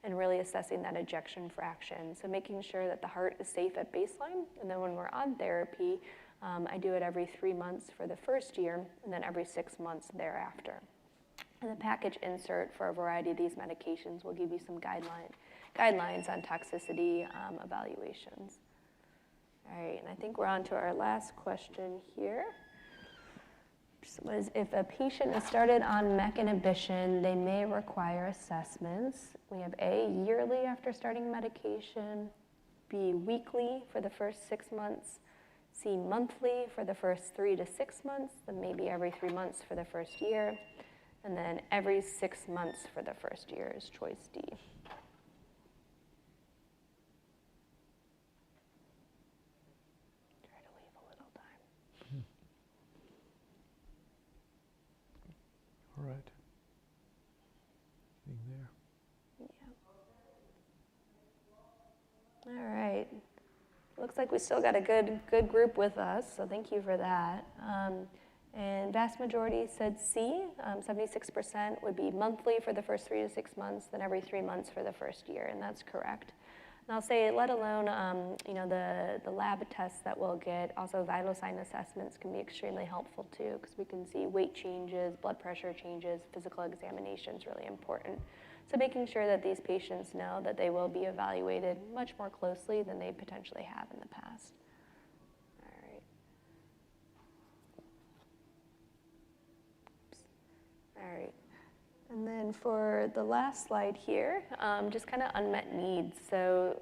and really assessing that ejection fraction. So making sure that the heart is safe at baseline, and then when we're on therapy, I do it every 3 months for the first year, and then every 6 months thereafter. And the package insert for a variety of these medications will give you some guidelines on toxicity evaluations. All right, and I think we're on to our last question here. Was if a patient is started on MEK inhibition, they may require assessments. We have A, yearly after starting medication, B, weekly for the first 6 months, C, monthly for the first 3 to 6 months, then maybe every 3 months for the first year, and then every 6 months for the first year is choice D. All right. Being there. Yeah. All right. Looks like we still got a good group with us, so thank you for that. And vast majority said C. 76% would be monthly for the first 3 to 6 months, then every 3 months for the first year, and that's correct. And I'll say, let alone the lab tests that we'll get, also vital sign assessments can be extremely helpful too, because we can see weight changes, blood pressure changes, physical examination is really important. So making sure that these patients know that they will be evaluated much more closely than they potentially have in the past. All right. Oops. All right. And then for the last slide here, just kind of unmet needs. So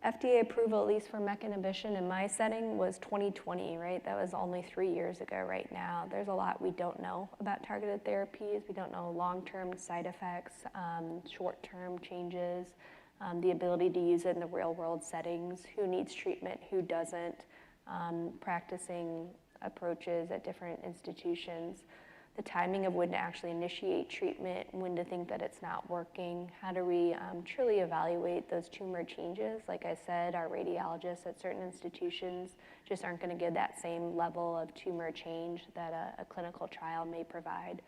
FDA approval, at least for MEK inhibition in my setting, was 2020, right? That was only 3 years ago right now. There's a lot we don't know about targeted therapies. We don't know long-term side effects, short-term changes, the ability to use it in the real-world settings, who needs treatment, who doesn't, practicing approaches at different institutions, the timing of when to actually initiate treatment, when to think that it's not working. How do we truly evaluate those tumor changes? Like I said, our radiologists at certain institutions just aren't going to give that same level of tumor change that a clinical trial may provide.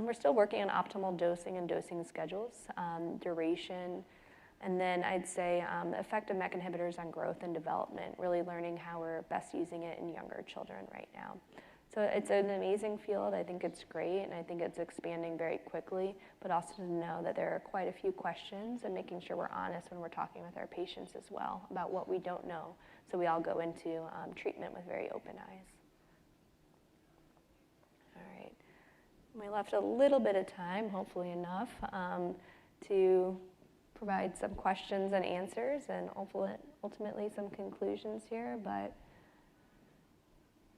We're still working on optimal dosing and dosing schedules, duration, and then I'd say the effect of MEK inhibitors on growth and development, really learning how we're best using it in younger children right now. So it's an amazing field. I think it's great, and I think it's expanding very quickly, but also to know that there are quite a few questions and making sure we're honest when we're talking with our patients as well about what we don't know. So we all go into treatment with very open eyes. All right. We left a little bit of time, hopefully enough, to provide some questions and answers and ultimately some conclusions here, but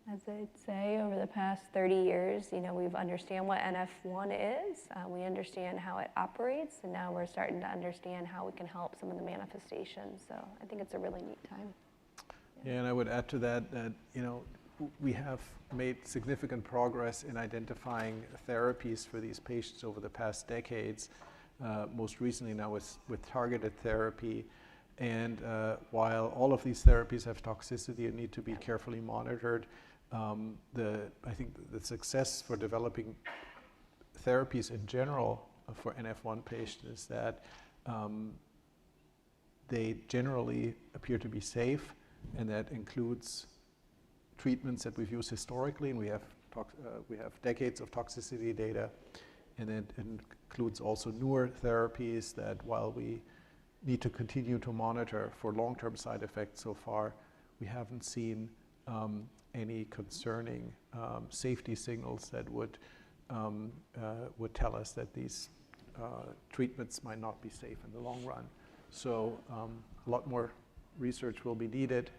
as I'd say, over the past 30 years, we've understand what NF1 is, we understand how it operates, and now we're starting to understand how we can help some of the manifestations. So I think it's a really neat time. Yeah, and I would add to that that, you know, we have made significant progress in identifying therapies for these patients over the past decades, most recently now with targeted therapy. And while all of these therapies have toxicity and need to be carefully monitored, I think the success for developing therapies in general for NF1 patients is that they generally appear to be safe, and that includes treatments that we've used historically, and we have decades of toxicity data, and it includes also newer therapies that, while we need to continue to monitor for long-term side effects, so far we haven't seen any concerning safety signals that would tell us that these treatments might not be safe in the long run. So a lot more research will be needed,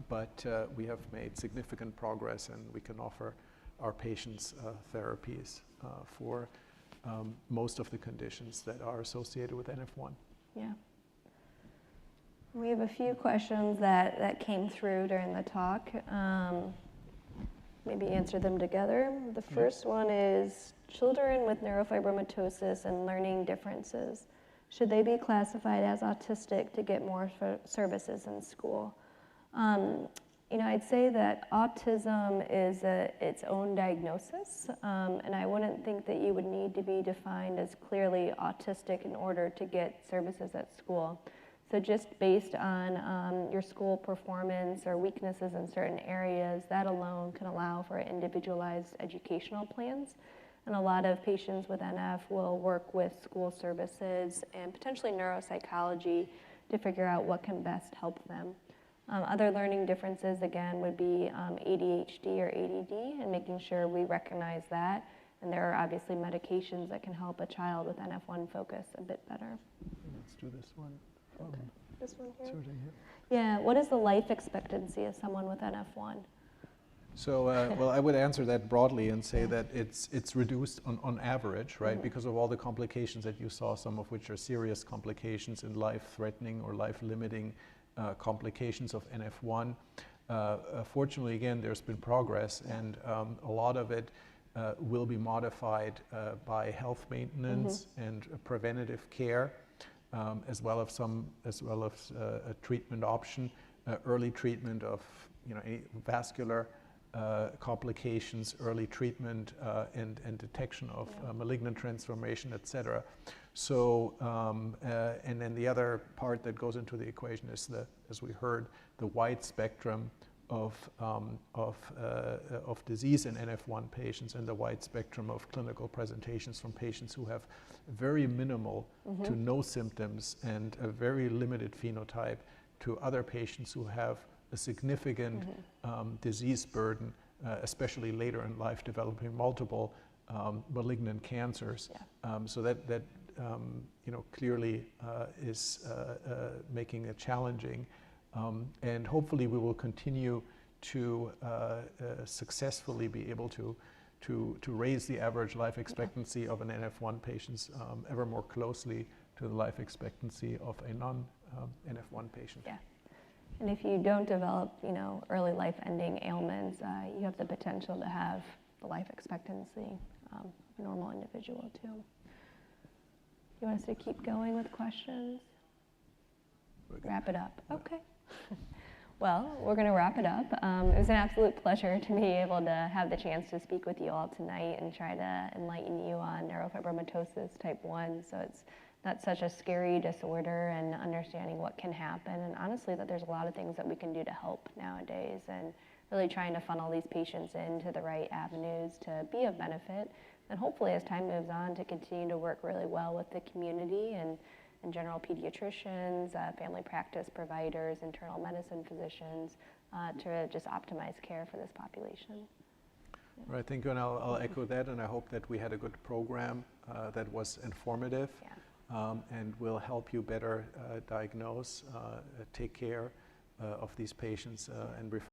but we have made significant progress, and we can offer our patients therapies for most of the conditions that are associated with NF1. Yeah. We have a few questions that came through during the talk. Maybe answer them together. The first one is, children with neurofibromatosis and learning differences, should they be classified as autistic to get more services in school? You know, I'd say that autism is its own diagnosis, and I wouldn't think that you would need to be defined as clearly autistic in order to get services at school. So just based on your school performance or weaknesses in certain areas, that alone can allow for individualized educational plans. And a lot of patients with NF will work with school services and potentially neuropsychology to figure out what can best help them. Other learning differences, again, would be ADHD or ADD, and making sure we recognize that. And there are obviously medications that can help a child with NF1 focus a bit better. Let's do this one. Okay. This one here? Sort of, Yeah, what is the life expectancy of someone with NF1? So, well, I would answer that broadly and say that it's reduced on average, right? Mm-hmm. Because of all the complications that you saw, some of which are serious complications and life-threatening or life-limiting complications of NF1. Fortunately, again, there's been progress, and a lot of it will be modified by health maintenance and preventative care, as well as a treatment option, early treatment of any vascular complications, early treatment and detection of malignant transformation, etc. So, and then the other part that goes into the equation is as we heard, the wide spectrum of disease in NF1 patients, and the wide spectrum of clinical presentations from patients who have very minimal to no symptoms and a very limited phenotype, to other patients who have a significant disease burden, especially later in life, developing multiple malignant cancers. So that clearly is making it challenging. And hopefully we will continue to successfully be able to raise the average life expectancy of an NF1 patient ever more closely to the life expectancy of a non-NF1 patient. Yeah. And if you don't develop, early life-ending ailments, you have the potential to have the life expectancy of a normal individual too. You want us to keep going with questions? Wrap it up. Okay. Well, we're going to wrap it up. It was an absolute pleasure to be able to have the chance to speak with you all tonight and try to enlighten you on neurofibromatosis type 1. So it's not such a scary disorder, and understanding what can happen, and honestly that there's a lot of things that we can do to help nowadays, and really trying to funnel these patients into the right avenues to be of benefit, and hopefully as time moves on to continue to work really well with the community and general pediatricians, family practice providers, internal medicine physicians, to just optimize care for this population. Yeah. Right, thank you, and I'll echo that, and I hope that we had a good program that was informative. Yeah. And will help you better diagnose, take care of these patients, and refer